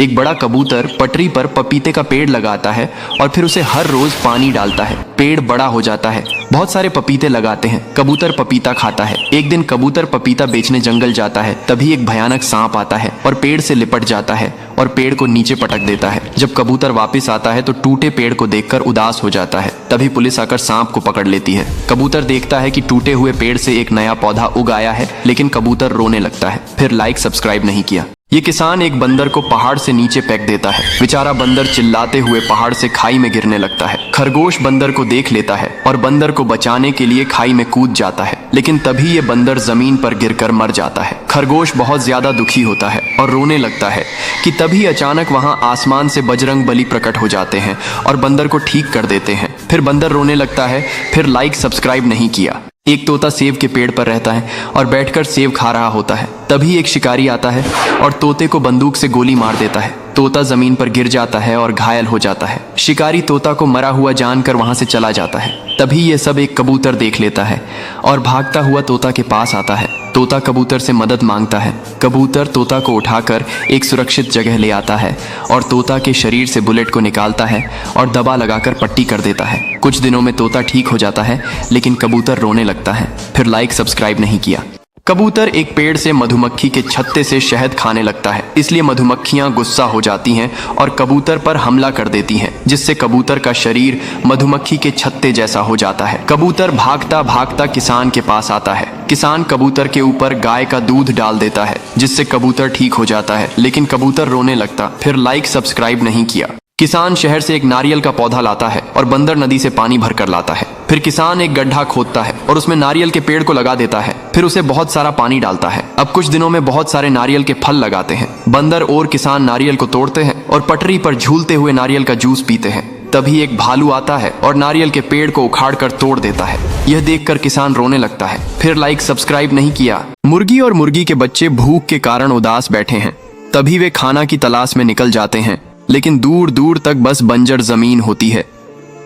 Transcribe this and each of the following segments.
एक बड़ा कबूतर पटरी पर पपीते का पेड़ लगाता है और फिर उसे हर रोज पानी डालता है। पेड़ बड़ा हो जाता है, बहुत सारे पपीते लगाते हैं। कबूतर पपीता खाता है। एक दिन कबूतर पपीता बेचने जंगल जाता है, तभी एक भयानक सांप आता है और पेड़ से लिपट जाता है और पेड़ को नीचे पटक देता है। जब कबूतर वापस आता है तो टूटे पेड़ को देखकर उदास हो जाता है। तभी पुलिस आकर सांप को पकड़ लेती है। कबूतर देखता है कि टूटे हुए पेड़ से एक नया पौधा उग आया है, लेकिन कबूतर रोने लगता है। फिर लाइक सब्सक्राइब नहीं किया। ये किसान एक बंदर को पहाड़ से नीचे फेंक देता है। बेचारा बंदर चिल्लाते हुए पहाड़ से खाई में गिरने लगता है। खरगोश बंदर को देख लेता है और बंदर को बचाने के लिए खाई में कूद जाता है, लेकिन तभी ये बंदर जमीन पर गिरकर मर जाता है। खरगोश बहुत ज्यादा दुखी होता है और रोने लगता है कि तभी अचानक वहां आसमान से बजरंग बली प्रकट हो जाते हैं और बंदर को ठीक कर देते हैं। फिर बंदर रोने लगता है। फिर लाइक सब्सक्राइब नहीं किया। एक तोता सेब के पेड़ पर रहता है और बैठकर सेब खा रहा होता है। तभी एक शिकारी आता है और तोते को बंदूक से गोली मार देता है। तोता जमीन पर गिर जाता है और घायल हो जाता है। शिकारी तोता को मरा हुआ जानकर वहां से चला जाता है। तभी ये सब एक कबूतर देख लेता है और भागता हुआ तोता के पास आता है। तोता कबूतर से मदद मांगता है। कबूतर तोता को उठाकर एक सुरक्षित जगह ले आता है और तोता के शरीर से बुलेट को निकालता है और दबा लगाकर पट्टी कर देता है। कुछ दिनों में तोता ठीक हो जाता है, लेकिन कबूतर रोने लगता है। फिर लाइक सब्सक्राइब नहीं किया। कबूतर एक पेड़ से मधुमक्खी के छत्ते से शहद खाने लगता है, इसलिए मधुमक्खियां गुस्सा हो जाती हैं और कबूतर पर हमला कर देती हैं, जिससे कबूतर का शरीर मधुमक्खी के छत्ते जैसा हो जाता है। कबूतर भागता भागता किसान के पास आता है। किसान कबूतर के ऊपर गाय का दूध डाल देता है, जिससे कबूतर ठीक हो जाता है, लेकिन कबूतर रोने लगता। फिर लाइक सब्सक्राइब नहीं किया। किसान शहर से एक नारियल का पौधा लाता है और बंदर नदी से पानी भरकर लाता है। फिर किसान एक गड्ढा खोदता है और उसमें नारियल के पेड़ को लगा देता है। फिर उसे बहुत सारा पानी डालता है। अब कुछ दिनों में बहुत सारे नारियल के फल लगाते हैं। बंदर और किसान नारियल को तोड़ते हैं और पटरी पर झूलते हुए नारियल का जूस पीते हैं। तभी एक भालू आता है और नारियल के पेड़ को उखाड़ कर तोड़ देता है। यह देखकर किसान रोने लगता है। फिर लाइक सब्सक्राइब नहीं किया। मुर्गी और मुर्गी के बच्चे भूख के कारण उदास बैठे हैं। तभी वे खाना की तलाश में निकल जाते हैं, लेकिन दूर दूर तक बस बंजर जमीन होती है।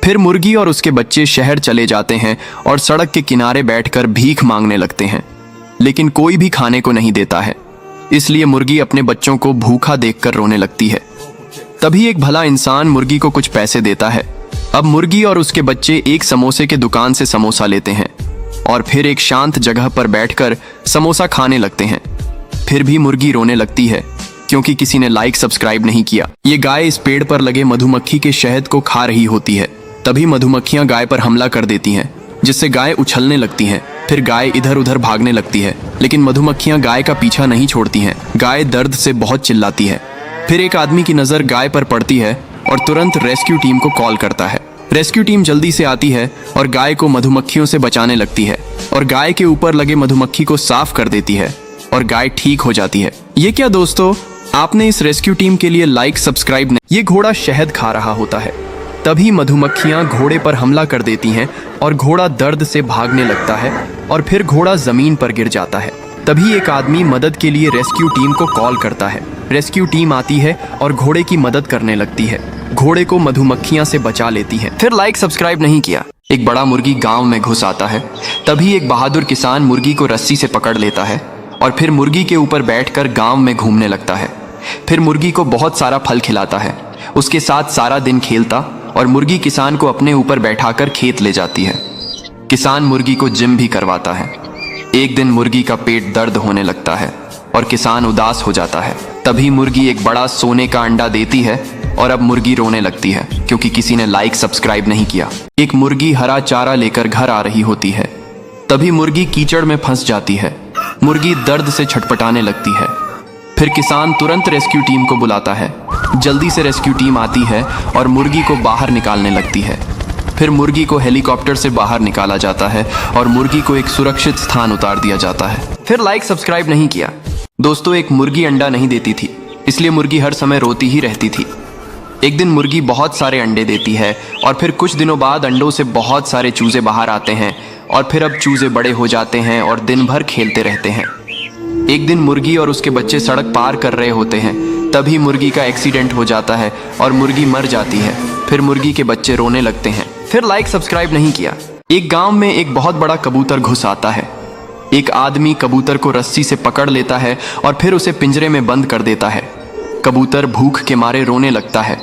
फिर मुर्गी और उसके बच्चे शहर चले जाते हैं और सड़क के किनारे बैठकर भीख मांगने लगते हैं, लेकिन कोई भी खाने को नहीं देता है। इसलिए मुर्गी अपने बच्चों को भूखा देखकर रोने लगती है। तभी एक भला इंसान मुर्गी को कुछ पैसे देता है। अब मुर्गी और उसके बच्चे एक समोसे के दुकान से समोसा लेते हैं और फिर एक शांत जगह पर बैठकर समोसा खाने लगते हैं। फिर भी मुर्गी रोने लगती है क्योंकि किसी ने लाइक सब्सक्राइब नहीं किया। ये गाय इस पेड़ पर लगे मधुमक्खी के शहद को खा रही होती है। तभी मधुमक्खियां गाय पर हमला कर देती हैं, जिससे गाय उछलने लगती है। फिर गाय इधर उधर भागने लगती है, लेकिन मधुमक्खियां गाय का पीछा नहीं छोड़ती हैं। गाय दर्द से बहुत चिल्लाती है। फिर एक आदमी की नजर गाय पर पड़ती है और तुरंत रेस्क्यू टीम को कॉल करता है। रेस्क्यू टीम जल्दी से आती है और गाय को मधुमक्खियों से बचाने लगती है और गाय के ऊपर लगे मधुमक्खी को साफ कर देती है और गाय ठीक हो जाती है। ये क्या दोस्तों, आपने इस रेस्क्यू टीम के लिए लाइक सब्सक्राइब नहीं। ये घोड़ा शहद खा रहा होता है। तभी मधुमक्खियां घोड़े पर हमला कर देती हैं और घोड़ा दर्द से भागने लगता है और फिर घोड़ा जमीन पर गिर जाता है। तभी एक आदमी मदद के लिए रेस्क्यू टीम को कॉल करता है। रेस्क्यू टीम आती है और घोड़े की मदद करने लगती है। घोड़े को मधुमक्खियां से बचा लेती है। फिर लाइक सब्सक्राइब नहीं किया। एक बड़ा मुर्गी गांव में घुस आता है। तभी एक बहादुर किसान मुर्गी को रस्सी से पकड़ लेता है और फिर मुर्गी के ऊपर बैठकर गांव में घूमने लगता है। फिर मुर्गी को बहुत सारा फल खिलाता है, उसके साथ सारा दिन खेलता और मुर्गी किसान को अपने ऊपर बैठाकर खेत ले जाती है। किसान मुर्गी को जिम भी करवाता है। एक दिन मुर्गी का पेट दर्द होने लगता है और किसान उदास हो जाता है। तभी मुर्गी एक बड़ा सोने का अंडा देती है और अब मुर्गी रोने लगती है क्योंकि किसी ने लाइक सब्सक्राइब नहीं किया। एक मुर्गी हरा चारा लेकर घर आ रही होती है। तभी मुर्गी कीचड़ में फंस जाती है। मुर्गी दर्द से छटपटाने लगती है। फिर किसान तुरंत रेस्क्यू टीम को बुलाता है। जल्दी से रेस्क्यू टीम आती है और मुर्गी को बाहर निकालने लगती है। फिर मुर्गी को हेलीकॉप्टर से बाहर निकाला जाता है और मुर्गी को एक सुरक्षित स्थान उतार दिया जाता है। फिर लाइक सब्सक्राइब नहीं किया। दोस्तों, एक मुर्गी अंडा नहीं देती थी, इसलिए मुर्गी हर समय रोती ही रहती थी। एक दिन मुर्गी बहुत सारे अंडे देती है और फिर कुछ दिनों बाद अंडों से बहुत सारे चूजे बाहर आते हैं और फिर अब चूजे बड़े हो जाते हैं और दिन भर खेलते रहते हैं। एक दिन मुर्गी और उसके बच्चे सड़क पार कर रहे होते हैं। तभी मुर्गी का एक्सीडेंट हो जाता है और मुर्गी मर जाती है। फिर मुर्गी के बच्चे रोने लगते हैं। फिर लाइक सब्सक्राइब नहीं किया। एक गांव में एक बहुत बड़ा कबूतर घुस आता है। एक आदमी कबूतर को रस्सी से पकड़ लेता है और फिर उसे पिंजरे में बंद कर देता है। कबूतर भूख के मारे रोने लगता है।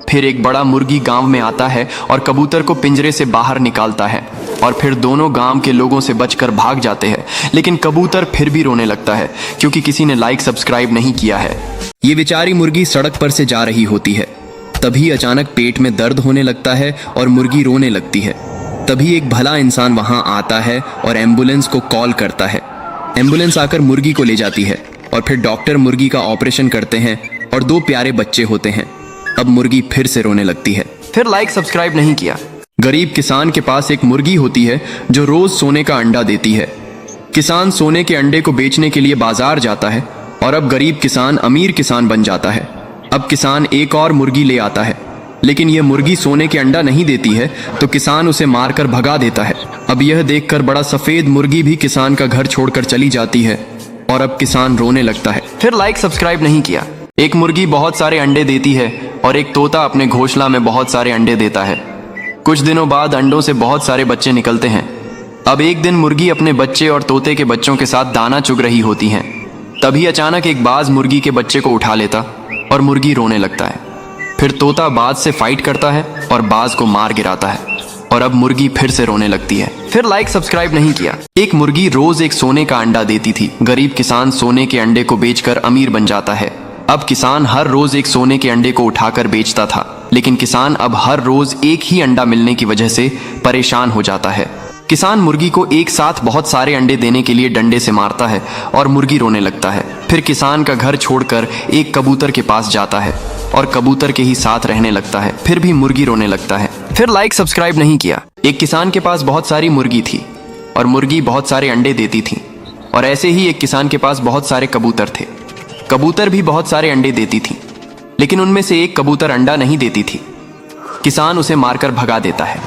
फिर एक बड़ा मुर्गी गांव में आता है और कबूतर को पिंजरे से बाहर निकालता है और फिर दोनों गांव के लोगों से बचकर भाग जाते हैं। लेकिन कबूतर फिर भी रोने लगता है क्योंकि किसी ने लाइक सब्सक्राइब नहीं किया है। ये बेचारी मुर्गी सड़क पर से जा रही होती है। तभी अचानक पेट में दर्द होने लगता है और मुर्गी रोने लगती है। तभी एक भला इंसान वहां आता है और एम्बुलेंस को कॉल करता है। एम्बुलेंस आकर मुर्गी को ले जाती है और फिर डॉक्टर मुर्गी का ऑपरेशन करते हैं और 2 प्यारे बच्चे होते हैं। अब मुर्गी फिर से रोने लगती है। फिर लाइक सब्सक्राइब नहीं किया। गरीब किसान के पास एक मुर्गी होती है जो रोज सोने का अंडा देती है। किसान सोने के अंडे को बेचने के लिए बाजार जाता है और अब गरीब किसान अमीर किसान बन जाता है। अब किसान एक और मुर्गी ले आता है, लेकिन यह मुर्गी सोने के अंडा नहीं देती है तो किसान उसे मारकर भगा देता है। अब यह देखकर बड़ा सफेद मुर्गी भी किसान का घर छोड़कर चली जाती है और अब किसान रोने लगता है। फिर लाइक सब्सक्राइब नहीं किया। एक मुर्गी बहुत सारे अंडे देती है और एक तोता अपने घोंसला में बहुत सारे अंडे देता है। कुछ दिनों बाद अंडों से बहुत सारे बच्चे निकलते हैं। अब एक दिन मुर्गी अपने बच्चे और तोते के बच्चों के साथ दाना चुग रही होती हैं। तभी अचानक एक बाज मुर्गी के बच्चे को उठा लेता और मुर्गी रोने लगता है। फिर तोता बाज से फाइट करता है और बाज को मार गिराता है और अब मुर्गी फिर से रोने लगती है। फिर लाइक सब्सक्राइब नहीं किया। एक मुर्गी रोज एक सोने का अंडा देती थी। गरीब किसान सोने के अंडे को बेचकर अमीर बन जाता है। अब किसान हर रोज एक सोने के अंडे को उठाकर बेचता था, लेकिन किसान अब हर रोज एक ही अंडा मिलने की वजह से परेशान हो जाता है। किसान मुर्गी को एक साथ बहुत सारे अंडे देने के लिए डंडे से मारता है और मुर्गी रोने लगता है। फिर किसान का घर छोड़कर एक कबूतर के पास जाता है और कबूतर के ही साथ रहने लगता है। फिर भी मुर्गी रोने लगता है। फिर लाइक सब्सक्राइब नहीं किया। एक किसान के पास बहुत सारी मुर्गी थी और मुर्गी बहुत सारे अंडे देती थी और ऐसे ही एक किसान के पास बहुत सारे कबूतर थे। कबूतर भी बहुत सारे अंडे देती थी, लेकिन उनमें से एक कबूतर अंडा नहीं देती थी। किसान उसे मारकर भगा देता है।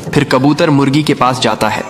फिर कबूतर मुर्गी के पास जाता है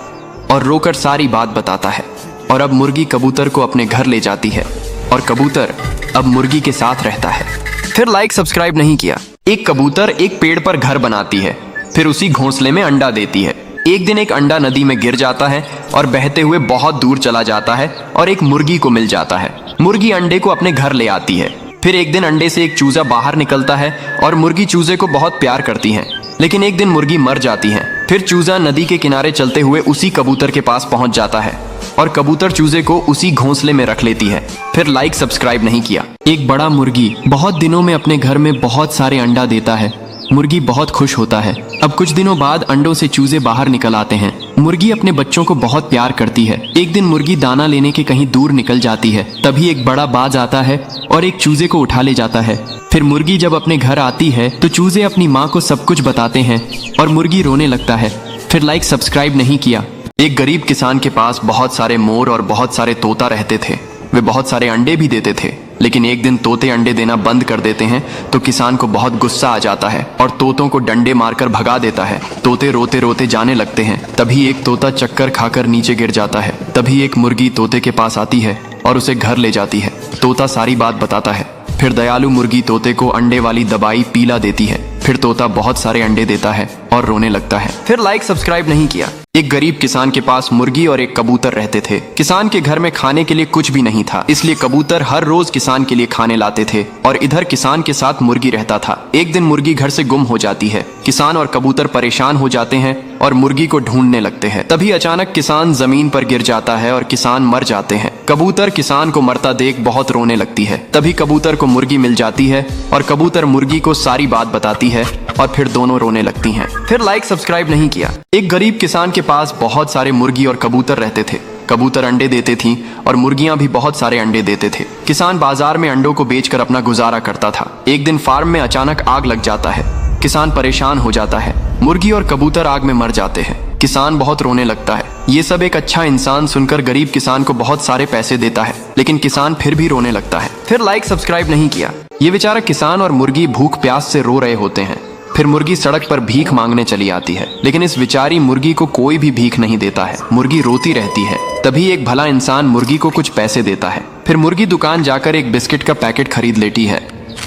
और रोकर सारी बात बताता है और अब मुर्गी कबूतर को अपने घर ले जाती है और कबूतर अब मुर्गी के साथ रहता है। फिर लाइक सब्सक्राइब नहीं किया। एक कबूतर एक पेड़ पर घर बनाती है, फिर उसी घोंसले में अंडा देती है। एक दिन एक अंडा नदी में गिर जाता है और बहते हुए बहुत दूर चला जाता है और एक मुर्गी को मिल जाता है। मुर्गी अंडे को अपने घर ले आती है। फिर एक दिन अंडे से एक चूजा बाहर निकलता है और मुर्गी चूजे को बहुत प्यार करती है, लेकिन एक दिन मुर्गी मर जाती है। फिर चूजा नदी के किनारे चलते हुए उसी कबूतर के पास पहुंच जाता है और कबूतर चूजे को उसी घोंसले में रख लेती है। फिर लाइक सब्सक्राइब नहीं किया। एक बड़ा मुर्गी बहुत दिनों में अपने घर में बहुत सारे अंडा देता है। मुर्गी बहुत खुश होता है। अब कुछ दिनों बाद अंडों से चूजे बाहर निकल आते हैं। मुर्गी अपने बच्चों को बहुत प्यार करती है। एक दिन मुर्गी दाना लेने के कहीं दूर निकल जाती है। तभी एक बड़ा बाज आता है और एक चूजे को उठा ले जाता है। फिर मुर्गी जब अपने घर आती है तो चूजे अपनी माँ को सब कुछ बताते हैं और मुर्गी रोने लगता है। फिर लाइक सब्सक्राइब नहीं किया। एक गरीब किसान के पास बहुत सारे मोर और बहुत सारे तोता रहते थे। वे बहुत सारे अंडे भी देते थे, लेकिन एक दिन तोते अंडे देना बंद कर देते हैं तो किसान को बहुत गुस्सा आ जाता है और तोतों को डंडे मारकर भगा देता है। तोते रोते रोते जाने लगते हैं। तभी एक तोता चक्कर खाकर नीचे गिर जाता है। तभी एक मुर्गी तोते के पास आती है और उसे घर ले जाती है। तोता सारी बात बताता है। फिर दयालु मुर्गी तोते को अंडे वाली दवाई पीला देती है। फिर तोता बहुत सारे अंडे देता है और रोने लगता है। फिर लाइक सब्सक्राइब नहीं किया। एक गरीब किसान के पास मुर्गी और एक कबूतर रहते थे। किसान के घर में खाने के लिए कुछ भी नहीं था, इसलिए कबूतर हर रोज किसान के लिए खाने लाते थे और इधर किसान के साथ मुर्गी रहता था। एक दिन मुर्गी घर से गुम हो जाती है। किसान और कबूतर परेशान हो जाते हैं और मुर्गी को ढूंढने लगते हैं। तभी अचानक किसान जमीन पर गिर जाता है और किसान मर जाते हैं। कबूतर किसान को मरता देख बहुत रोने लगती है। तभी कबूतर को मुर्गी मिल जाती है और कबूतर मुर्गी को सारी बात बताती है और फिर दोनों रोने लगती हैं। फिर लाइक सब्सक्राइब नहीं किया। एक गरीब किसान के पास बहुत सारे मुर्गी और कबूतर रहते थे। कबूतर अंडे देते थी और मुर्गियां भी बहुत सारे अंडे देते थे। किसान बाजार में अंडों को बेचकर अपना गुजारा करता था। एक दिन फार्म में अचानक आग लग जाता है। किसान परेशान हो जाता है। मुर्गी और कबूतर आग में मर जाते हैं। किसान बहुत रोने लगता है। ये सब एक अच्छा इंसान सुनकर गरीब किसान को बहुत सारे पैसे देता है, लेकिन किसान फिर भी रोने लगता है। फिर लाइक सब्सक्राइब नहीं किया। ये बेचारा किसान और मुर्गी भूख प्यास से रो रहे होते हैं। फिर मुर्गी सड़क पर भीख मांगने चली आती है, लेकिन इस बेचारी मुर्गी को कोई भी भीख नहीं देता है। मुर्गी रोती रहती है। तभी एक भला इंसान मुर्गी को कुछ पैसे देता है। फिर मुर्गी दुकान जाकर एक बिस्किट का पैकेट खरीद लेती है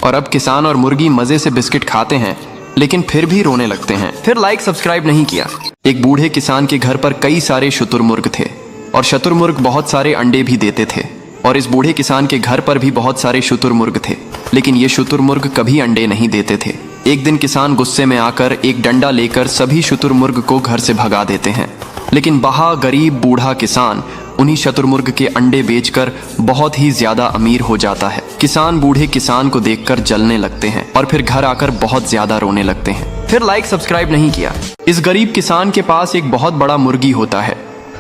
और अब किसान और मुर्गी मजे से बिस्किट खाते हैं, लेकिन फिर भी रोने लगते हैं। फिर लाइक सब्सक्राइब नहीं किया। एक बूढ़े किसान के घर पर कई सारे शुतुरमुर्ग थे और शुतुरमुर्ग बहुत सारे अंडे भी देते थे। और इस बूढ़े किसान के घर पर भी बहुत सारे शुतुरमुर्ग थे, लेकिन ये शुतुरमुर्ग कभी अंडे नहीं देते थे। एक दिन किसान गुस्से में आकर एक डंडा लेकर सभी शुतुरमुर्ग को घर से भगा देते हैं, लेकिन वहाँ गरीब बूढ़ा किसान उन्हीं शुतुरमुर्ग के अंडे बेचकर बहुत ही ज्यादा अमीर हो जाता है। किसान बूढ़े किसान को देखकर जलने लगते हैं और फिर घर आकर बहुत ज्यादा रोने लगते हैं। फिर लाइक सब्सक्राइब नहीं किया। इस गरीब किसान के पास एक बहुत बड़ा मुर्गी होता है।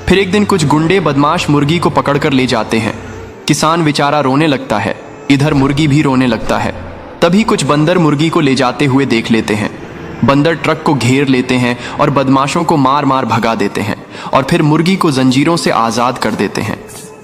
फिर एक दिन कुछ गुंडे बदमाश मुर्गी को पकड़कर ले जाते हैं। किसान बेचारा रोने लगता है, इधर मुर्गी भी रोने लगता है। तभी कुछ बंदर मुर्गी को ले जाते हुए देख लेते हैं। बंदर ट्रक को घेर लेते हैं और बदमाशों को मार मार भगा देते हैं और फिर मुर्गी को जंजीरों से आज़ाद कर देते हैं।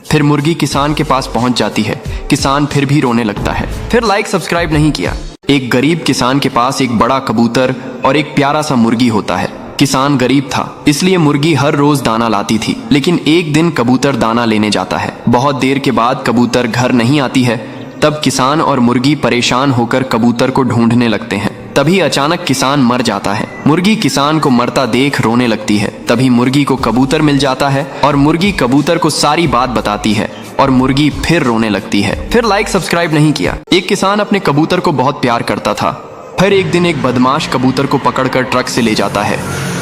फिर मुर्गी किसान के पास पहुंच जाती है। किसान फिर भी रोने लगता है। फिर लाइक सब्सक्राइब नहीं किया। एक गरीब किसान के पास एक बड़ा कबूतर और एक प्यारा सा मुर्गी होता है। किसान गरीब था, इसलिए मुर्गी हर रोज दाना लाती थी, लेकिन एक दिन कबूतर दाना लेने जाता है। बहुत देर के बाद कबूतर घर नहीं आती है। तब किसान और मुर्गी परेशान होकर कबूतर को ढूंढने लगते हैं। तभी अचानक किसान मर जाता है। मुर्गी किसान को मरता देख रोने लगती है। तभी मुर्गी को कबूतर मिल जाता है और मुर्गी कबूतर को सारी बात बताती है और मुर्गी फिर रोने लगती है। फिर लाइक सब्सक्राइब नहीं किया। एक किसान अपने कबूतर को बहुत प्यार करता था। फिर एक दिन एक बदमाश कबूतर को पकड़कर ट्रक से ले जाता है।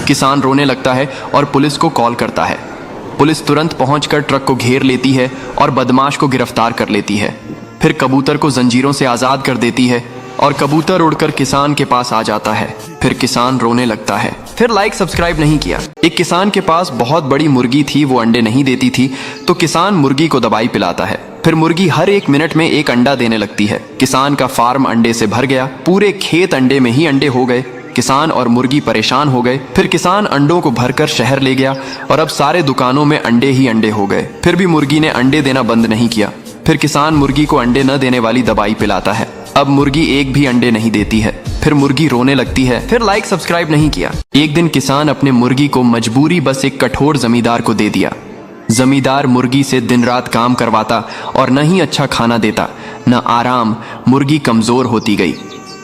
किसान रोने लगता है और पुलिस को कॉल करता है। पुलिस तुरंत पहुंचकर ट्रक को घेर लेती है और बदमाश को गिरफ्तार कर लेती है। फिर कबूतर को जंजीरों से आज़ाद कर देती है और कबूतर उड़कर किसान के पास आ जाता है। फिर किसान रोने लगता है। फिर लाइक सब्सक्राइब नहीं किया। एक किसान के पास बहुत बड़ी मुर्गी थी, वो अंडे नहीं देती थी, तो किसान मुर्गी को दवाई पिलाता है। फिर मुर्गी हर एक मिनट में एक अंडा देने लगती है। किसान का फार्म अंडे से भर गया। पूरे खेत अंडे में ही अंडे हो गए। किसान और मुर्गी परेशान हो गए। फिर किसान अंडों को भरकर शहर ले गया और अब सारे दुकानों में अंडे ही अंडे हो गए। फिर भी मुर्गी ने अंडे देना बंद नहीं किया। फिर किसान मुर्गी को अंडे न देने वाली दवाई पिलाता है। अब मुर्गी एक भी अंडे नहीं देती है। फिर मुर्गी रोने लगती है। फिर लाइक सब्सक्राइब नहीं किया। एक दिन किसान अपने मुर्गी को मजबूरी बस एक कठोर जमींदार को दे दिया। जमींदार मुर्गी से दिन रात काम करवाता और न ही अच्छा खाना देता, न आराम। मुर्गी कमजोर होती गई।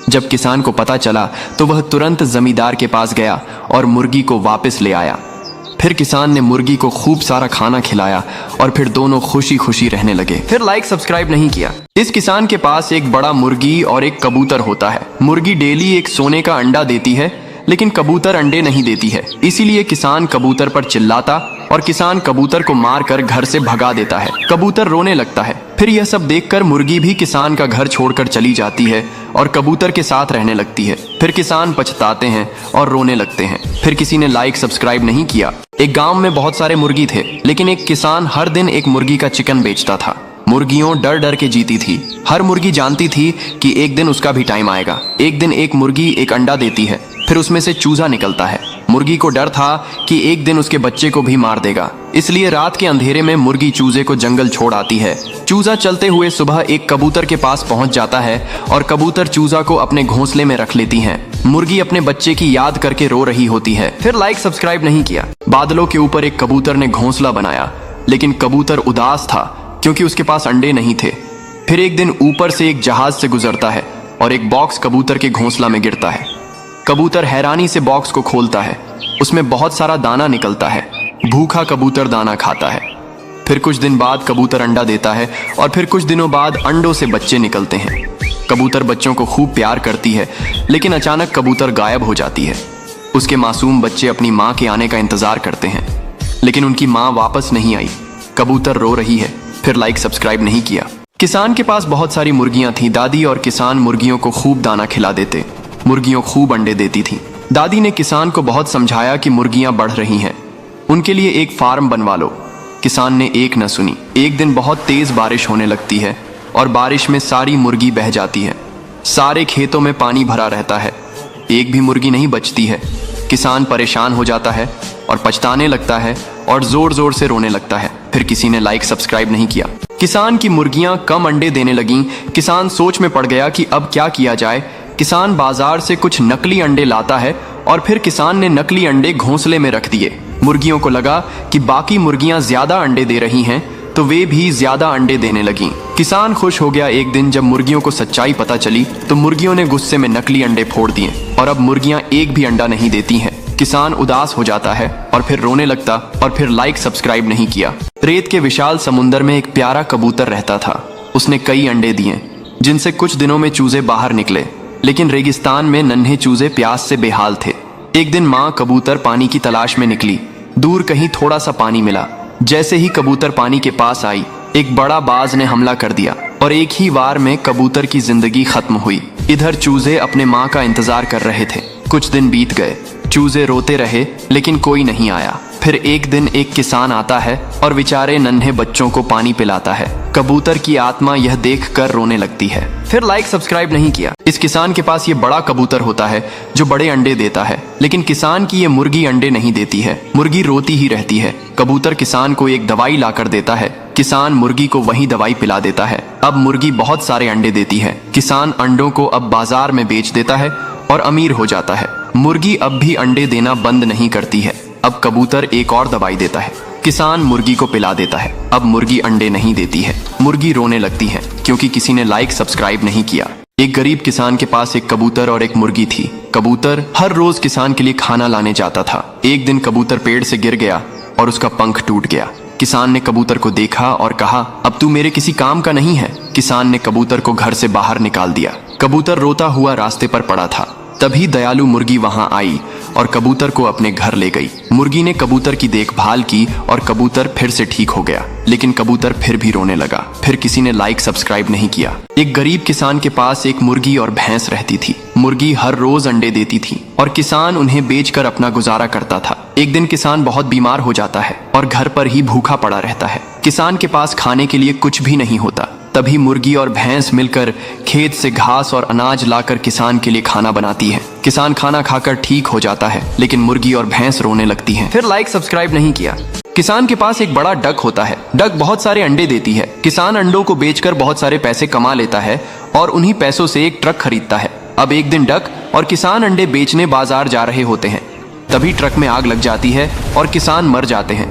जब किसान को पता चला तो वह तुरंत जमींदार के पास गया और मुर्गी को वापस ले आया। फिर किसान ने मुर्गी को खूब सारा खाना खिलाया और फिर दोनों खुशी खुशी रहने लगे। फिर लाइक सब्सक्राइब नहीं किया। इस किसान के पास एक बड़ा मुर्गी और एक कबूतर होता है। मुर्गी डेली एक सोने का अंडा देती है, लेकिन कबूतर अंडे नहीं देती है। इसीलिए किसान कबूतर पर चिल्लाता और किसान कबूतर को मारकर घर से भगा देता है। कबूतर रोने लगता है। फिर यह सब देखकर मुर्गी भी किसान का घर छोड़कर चली जाती है और कबूतर के साथ रहने लगती है। फिर किसान पछताते हैं और रोने लगते हैं। फिर किसी ने लाइक सब्सक्राइब नहीं किया। एक गांव में बहुत सारे मुर्गी थे, लेकिन एक किसान हर दिन एक मुर्गी का चिकन बेचता था। मुर्गियों डर डर के जीती थी। हर मुर्गी जानती थी कि एक दिन उसका भी टाइम आएगा। एक दिन एक मुर्गी एक अंडा देती है, फिर उसमें से चूजा निकलता है। मुर्गी को डर था कि एक दिन उसके बच्चे को भी मार देगा, इसलिए रात के अंधेरे में मुर्गी चूजे को जंगल छोड़ आती है। चूजा चलते हुए सुबह एक कबूतर के पास पहुंच जाता है और कबूतर चूजा को अपने घोंसले में रख लेती हैं। मुर्गी अपने बच्चे की याद करके रो रही होती है। फिर लाइक सब्सक्राइब नहीं किया। बादलों के ऊपर एक कबूतर ने घोंसला बनाया, लेकिन कबूतर उदास था क्योंकि उसके पास अंडे नहीं थे। फिर एक दिन ऊपर से एक जहाज से गुजरता है और एक बॉक्स कबूतर के घोंसला में गिरता है। कबूतर हैरानी से बॉक्स को खोलता है। उसमें बहुत सारा दाना निकलता है। भूखा कबूतर दाना खाता है। फिर कुछ दिन बाद कबूतर अंडा देता है और फिर कुछ दिनों बाद अंडों से बच्चे निकलते हैं। कबूतर बच्चों को खूब प्यार करती है, लेकिन अचानक कबूतर गायब हो जाती है। उसके मासूम बच्चे अपनी माँ के आने का इंतजार करते हैं, लेकिन उनकी माँ वापस नहीं आई। कबूतर रो रही है। फिर लाइक सब्सक्राइब नहीं किया। किसान के पास बहुत सारी मुर्गियां थी। दादी और किसान मुर्गियों को खूब दाना खिला देते। मुर्गियों खूब अंडे देती थी। दादी ने किसान को बहुत समझाया कि मुर्गियां बढ़ रही हैं, उनके लिए एक फार्म बनवा लो। किसान ने एक न सुनी। एक दिन बहुत तेज बारिश होने लगती है और बारिश में सारी मुर्गी बह जाती है। सारे खेतों में पानी भरा रहता है, एक भी मुर्गी नहीं बचती है। किसान परेशान हो जाता है और पछताने लगता है और जोर जोर से रोने लगता है। फिर किसी ने लाइक सब्सक्राइब नहीं किया। किसान की मुर्गियां कम अंडे देने लगीं। किसान सोच में पड़ गया कि अब क्या किया जाए। किसान बाजार से कुछ नकली अंडे लाता है और फिर किसान ने नकली अंडे घोंसले में रख दिए। मुर्गियों को लगा कि बाकी मुर्गियां ज्यादा अंडे दे रही हैं, तो वे भी ज्यादा अंडे देने लगीं। किसान खुश हो गया। एक दिन जब मुर्गियों को सच्चाई पता चली तो मुर्गियों ने गुस्से में नकली अंडे फोड़ दिए और अब मुर्गियां एक भी अंडा नहीं देती हैं। किसान उदास हो जाता है और फिर रोने लगता और फिर लाइक सब्सक्राइब नहीं किया। रेत के विशाल समुंदर में एक प्यारा कबूतर रहता था। उसने कई अंडे दिए जिनसे कुछ दिनों में चूजे बाहर निकले, लेकिन रेगिस्तान में नन्हे चूजे प्यास से बेहाल थे। एक दिन माँ कबूतर पानी की तलाश में निकली। दूर कहीं थोड़ा सा पानी मिला। जैसे ही कबूतर पानी के पास आई, एक बड़ा बाज ने हमला कर दिया और एक ही वार में कबूतर की जिंदगी खत्म हुई। इधर चूजे अपने माँ का इंतजार कर रहे थे। कुछ दिन बीत गए। चूजे रोते रहे लेकिन कोई नहीं आया। फिर एक दिन एक किसान आता है और बेचारे नन्हे बच्चों को पानी पिलाता है। कबूतर की आत्मा यह देखकर रोने लगती है। फिर लाइक सब्सक्राइब नहीं किया। इस किसान के पास ये बड़ा कबूतर होता है जो बड़े अंडे देता है, लेकिन किसान की ये मुर्गी अंडे नहीं देती है। मुर्गी रोती ही रहती है। कबूतर किसान को एक दवाई लाकर देता है। किसान मुर्गी को वही दवाई पिला देता है। अब मुर्गी बहुत सारे अंडे देती है। किसान अंडों को अब बाजार में बेच देता है और अमीर हो जाता है। मुर्गी अब भी अंडे देना बंद नहीं करती है। अब कबूतर एक और दवाई देता है। किसान मुर्गी को पिला देता है। अब मुर्गी अंडे नहीं देती है। मुर्गी रोने लगती है क्योंकि किसी ने लाइक सब्सक्राइब नहीं किया। एक गरीब किसान के पास एक कबूतर और एक मुर्गी थी। कबूतर हर रोज किसान के लिए खाना लाने जाता था। एक दिन कबूतर पेड़ से गिर गया और उसका पंख टूट गया। किसान ने कबूतर को देखा और कहा, अब तू मेरे किसी काम का नहीं है। किसान ने कबूतर को घर से बाहर निकाल दिया। कबूतर रोता हुआ रास्ते पर पड़ा था। तभी दयालु मुर्गी वहां आई और कबूतर को अपने घर ले गई। मुर्गी ने कबूतर की देखभाल की और कबूतर फिर से ठीक हो गया, लेकिन कबूतर फिर भी रोने लगा। फिर किसी ने लाइक सब्सक्राइब नहीं किया। एक गरीब किसान के पास एक मुर्गी और भैंस रहती थी। मुर्गी हर रोज अंडे देती थी और किसान उन्हें बेचकर अपना गुजारा करता था। एक दिन किसान बहुत बीमार हो जाता है और घर पर ही भूखा पड़ा रहता है। किसान के पास खाने के लिए कुछ भी नहीं होता। तभी मुर्गी और भैंस मिलकर खेत से घास और अनाज लाकर किसान के लिए खाना बनाती है। किसान खाना खाकर ठीक हो जाता है, लेकिन मुर्गी और भैंस रोने लगती हैं। फिर लाइक सब्सक्राइब नहीं किया। किसान के पास एक बड़ा डक होता है। डक बहुत सारे अंडे देती है। किसान अंडों को बेचकर बहुत सारे पैसे कमा लेता है और उन्हीं पैसों से एक ट्रक खरीदता है। अब एक दिन डक और किसान अंडे बेचने बाजार जा रहे होते हैं। तभी ट्रक में आग लग जाती है और किसान मर जाते हैं।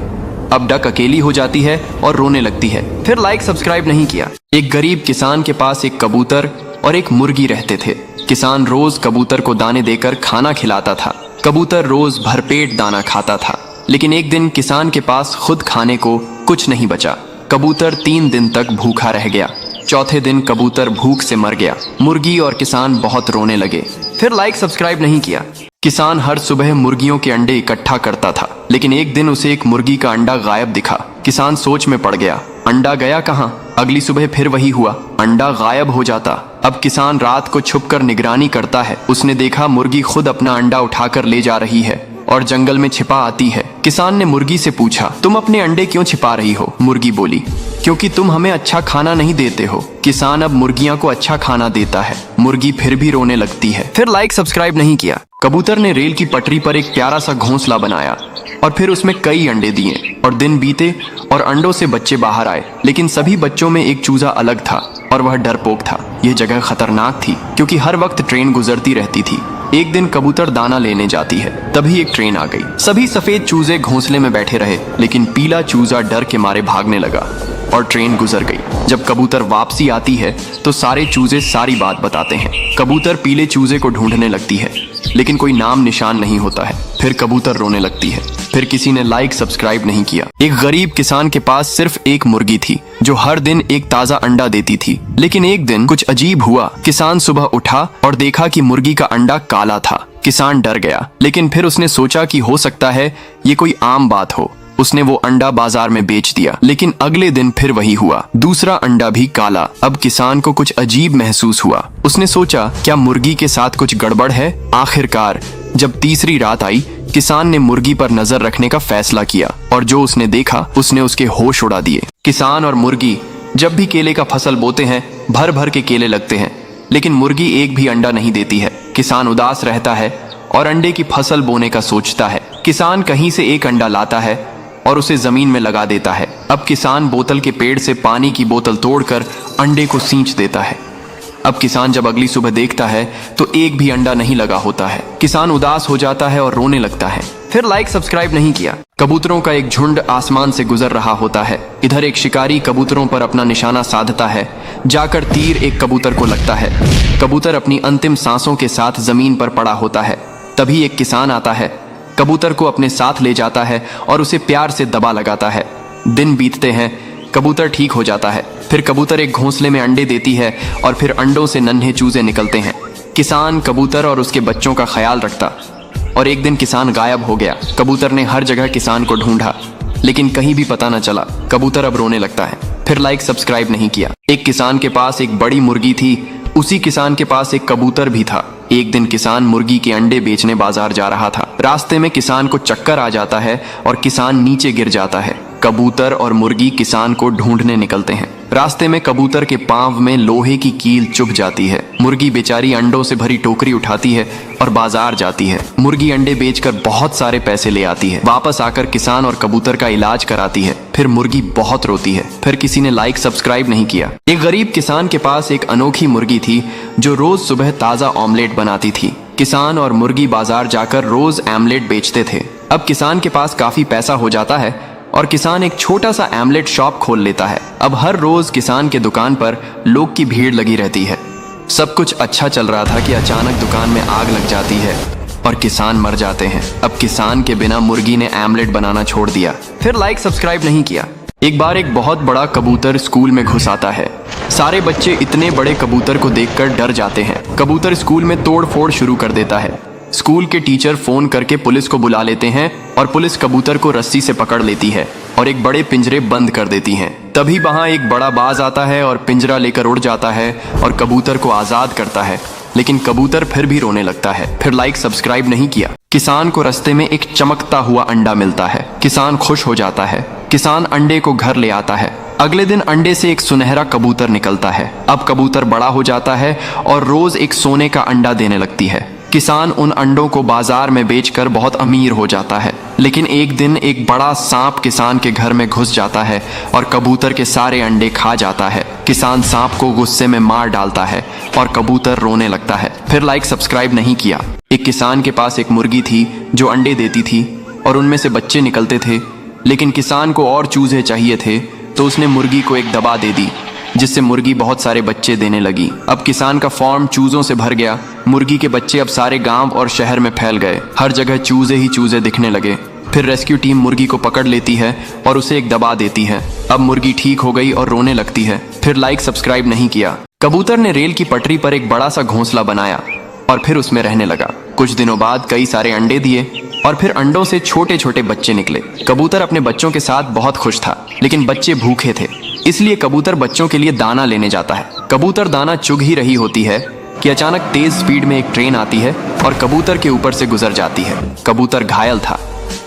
अब डक अकेली हो जाती है और रोने लगती है। फिर लाइक सब्सक्राइब नहीं किया। एक गरीब किसान के पास एक कबूतर और एक मुर्गी रहते थे। किसान रोज कबूतर को दाने देकर खाना खिलाता था। कबूतर रोज भरपेट दाना खाता था, लेकिन एक दिन किसान के पास खुद खाने को कुछ नहीं बचा। कबूतर 3 दिन तक भूखा रह गया। चौथे दिन कबूतर भूख से मर गया। मुर्गी और किसान बहुत रोने लगे। फिर लाइक सब्सक्राइब नहीं किया। किसान हर सुबह मुर्गियों के अंडे इकट्ठा करता था, लेकिन एक दिन उसे एक मुर्गी का अंडा गायब दिखा। किसान सोच में पड़ गया, अंडा गया कहाँ? अगली सुबह फिर वही हुआ, अंडा गायब हो जाता। अब किसान रात को छुपकर निगरानी करता है। उसने देखा मुर्गी खुद अपना अंडा उठाकर ले जा रही है और जंगल में छिपा आती है। किसान ने मुर्गी से पूछा, तुम अपने अंडे क्यों छिपा रही हो? मुर्गी बोली, क्योंकि तुम हमें अच्छा खाना नहीं देते हो। किसान अब मुर्गियां को अच्छा खाना देता है। मुर्गी फिर भी रोने लगती है। फिर लाइक सब्सक्राइब नहीं किया। कबूतर ने रेल की पटरी पर एक प्यारा सा घोंसला बनाया और फिर उसमें कई अंडे दिए और दिन बीते और अंडों से बच्चे बाहर आए, लेकिन सभी बच्चों में एक चूजा अलग था और वह डरपोक था। यह जगह खतरनाक थी क्योंकि हर वक्त ट्रेन गुजरती रहती थी। एक दिन कबूतर दाना लेने जाती है, तभी एक ट्रेन आ गई। सभी सफेद चूजे घोंसले में बैठे रहे, लेकिन पीला चूजा डर के मारे भागने लगा और ट्रेन गुजर गई। जब कबूतर वापसी आती है तो सारे चूजे सारी बात बताते हैं। कबूतर पीले चूजे को ढूंढने लगती है, लेकिन कोई नाम निशान नहीं होता है। फिर कबूतर रोने लगती है। फिर किसी ने लाइक सब्सक्राइब नहीं किया। एक गरीब किसान के पास सिर्फ एक मुर्गी थी जो हर दिन एक ताजा अंडा देती थी, लेकिन एक दिन कुछ अजीब हुआ। किसान सुबह उठा और देखा कि मुर्गी का अंडा काला था। किसान डर गया, लेकिन फिर उसने सोचा कि हो सकता है ये कोई आम बात हो। उसने वो अंडा बाजार में बेच दिया, लेकिन अगले दिन फिर वही हुआ, दूसरा अंडा भी काला। अब किसान को कुछ अजीब महसूस हुआ। उसने सोचा, क्या मुर्गी के साथ कुछ गड़बड़ है? आखिरकार जब तीसरी रात आई, किसान ने मुर्गी पर नजर रखने का फैसला किया और जो उसने देखा उसने उसके होश उड़ा दिए। किसान और मुर्गी जब भी केले का फसल बोते हैं, भर भर के केले लगते हैं, लेकिन मुर्गी एक भी अंडा नहीं देती है। किसान उदास रहता है और अंडे की फसल बोने का सोचता है। किसान कहीं से एक अंडा लाता है और उसे जमीन में लगा देता है। अब किसान बोतल के पेड़ से पानी की बोतल तोड़कर अंडे को सींच देता है। अब किसान जब अगली सुबह देखता है तो एक भी अंडा नहीं लगा होता है। किसान उदास हो जाता है और रोने लगता है। फिर लाइक सब्सक्राइब नहीं किया। कबूतरों का एक झुंड आसमान से गुजर रहा होता है। इधर एक शिकारी कबूतरों पर अपना निशाना साधता है। जाकर तीर एक कबूतर को लगता है। कबूतर अपनी अंतिम सांसों के साथ जमीन पर पड़ा होता है। तभी एक किसान आता है। कबूतर को अपने साथ ले जाता है और उसे प्यार से दबा लगाता है। दिन बीतते हैं, कबूतर ठीक हो जाता है। फिर कबूतर एक घोंसले में अंडे देती है और फिर अंडों से नन्हे चूजे निकलते हैं। किसान कबूतर और उसके बच्चों का ख्याल रखता और एक दिन किसान गायब हो गया। कबूतर ने हर जगह किसान को ढूंढा लेकिन कहीं भी पता न चला। कबूतर अब रोने लगता है। फिर लाइक सब्सक्राइब नहीं किया। एक किसान के पास एक बड़ी मुर्गी थी, उसी किसान के पास एक कबूतर भी था। एक दिन किसान मुर्गी के अंडे बेचने बाजार जा रहा था। रास्ते में किसान को चक्कर आ जाता है और किसान नीचे गिर जाता है। कबूतर और मुर्गी किसान को ढूंढने निकलते हैं। रास्ते में कबूतर के पांव में लोहे की कील चुभ जाती है। मुर्गी बेचारी अंडों से भरी टोकरी उठाती है और बाजार जाती है। मुर्गी अंडे बेचकर बहुत सारे पैसे ले आती है। वापस आकर किसान और कबूतर का इलाज कराती है। फिर मुर्गी बहुत रोती है। फिर किसी ने लाइक सब्सक्राइब नहीं किया। एक गरीब किसान के पास एक अनोखी मुर्गी थी जो रोज सुबह ताजा ऑमलेट बनाती थी। किसान और मुर्गी बाजार जाकर रोज आमलेट बेचते थे। अब किसान के पास काफी पैसा हो जाता है और किसान एक छोटा सा आमलेट शॉप खोल लेता है। अब हर रोज किसान के दुकान पर लोग की भीड़ लगी रहती है। सब कुछ अच्छा चल रहा था कि अचानक दुकान में आग लग जाती है और किसान मर जाते हैं। अब किसान के बिना मुर्गी ने आमलेट बनाना छोड़ दिया। फिर लाइक सब्सक्राइब नहीं किया। एक बार एक बहुत बड़ा कबूतर स्कूल में घुस आता है। सारे बच्चे इतने बड़े कबूतर को देखकर डर जाते हैं। कबूतर स्कूल में तोड़ फोड़ शुरू कर देता है। स्कूल के टीचर फोन करके पुलिस को बुला लेते हैं और पुलिस कबूतर को रस्सी से पकड़ लेती है और एक बड़े पिंजरे बंद कर देती है। तभी वहां एक बड़ा बाज आता है और पिंजरा लेकर उड़ जाता है और कबूतर को आजाद करता है। लेकिन कबूतर फिर भी रोने लगता है। फिर लाइक सब्सक्राइब नहीं किया। किसान को रास्ते में एक चमकता हुआ अंडा मिलता है। किसान खुश हो जाता है। किसान अंडे को घर ले आता है। अगले दिन अंडे से एक सुनहरा कबूतर निकलता है। अब कबूतर बड़ा हो जाता है और रोज एक सोने का अंडा देने लगती है। किसान उन अंडों को बाजार में बेचकर बहुत अमीर हो जाता है। लेकिन एक दिन एक बड़ा सांप किसान के घर में घुस जाता है और कबूतर के सारे अंडे खा जाता है। किसान सांप को गुस्से में मार डालता है और कबूतर रोने लगता है। फिर लाइक सब्सक्राइब नहीं किया। एक किसान के पास एक मुर्गी थी जो अंडे देती थी और उनमें से बच्चे निकलते थे। लेकिन किसान को और चूजे चाहिए थे तो उसने मुर्गी को एक दवा दे दी जिससे मुर्गी बहुत सारे बच्चे देने लगी। अब किसान का फार्म चूजों से भर गया। मुर्गी के बच्चे अब सारे गांव और शहर में फैल गए। हर जगह चूजे ही चूजे दिखने लगे। फिर रेस्क्यू टीम मुर्गी को पकड़ लेती है और उसे एक दवा देती है। अब मुर्गी ठीक हो गई और रोने लगती है। फिर लाइक सब्सक्राइब नहीं किया। कबूतर ने रेल की पटरी पर एक बड़ा सा घोंसला बनाया और फिर उसमें रहने लगा। कुछ दिनों बाद कई सारे अंडे दिए और फिर अंडों से छोटे छोटे बच्चे निकले। कबूतर अपने बच्चों के साथ बहुत खुश था लेकिन बच्चे भूखे थे, इसलिए कबूतर बच्चों के लिए दाना लेने जाता है। कबूतर दाना चुग ही रही होती है कि अचानक तेज स्पीड में एक ट्रेन आती है और कबूतर के ऊपर से गुजर जाती है। कबूतर घायल था।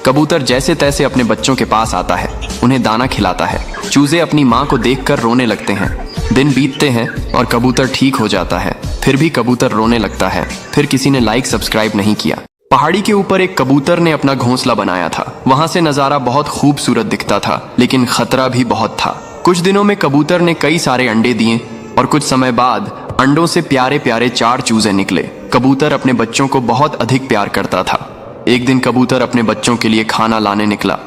कबूतर जैसे तैसे अपने बच्चों के पास आता है, उन्हें दाना खिलाता है। चूजे अपनी माँ को देखकर रोने लगते हैं। दिन बीतते हैं और कबूतर ठीक हो जाता है। फिर भी कबूतर रोने लगता है। फिर किसी ने लाइक सब्सक्राइब नहीं किया। पहाड़ी के ऊपर एक कबूतर ने अपना घोंसला बनाया था। वहां से नजारा बहुत खूबसूरत दिखता था लेकिन खतरा भी बहुत था। कुछ दिनों में कबूतर ने कई सारे अंडे दिए और कुछ समय बाद अंडों से प्यारे प्यारे 4 चूजे निकले। कबूतर अपने बच्चों को बहुत अधिक प्यार करता था। एक दिन कबूतर अपने बच्चों के लिए खाना लाने निकला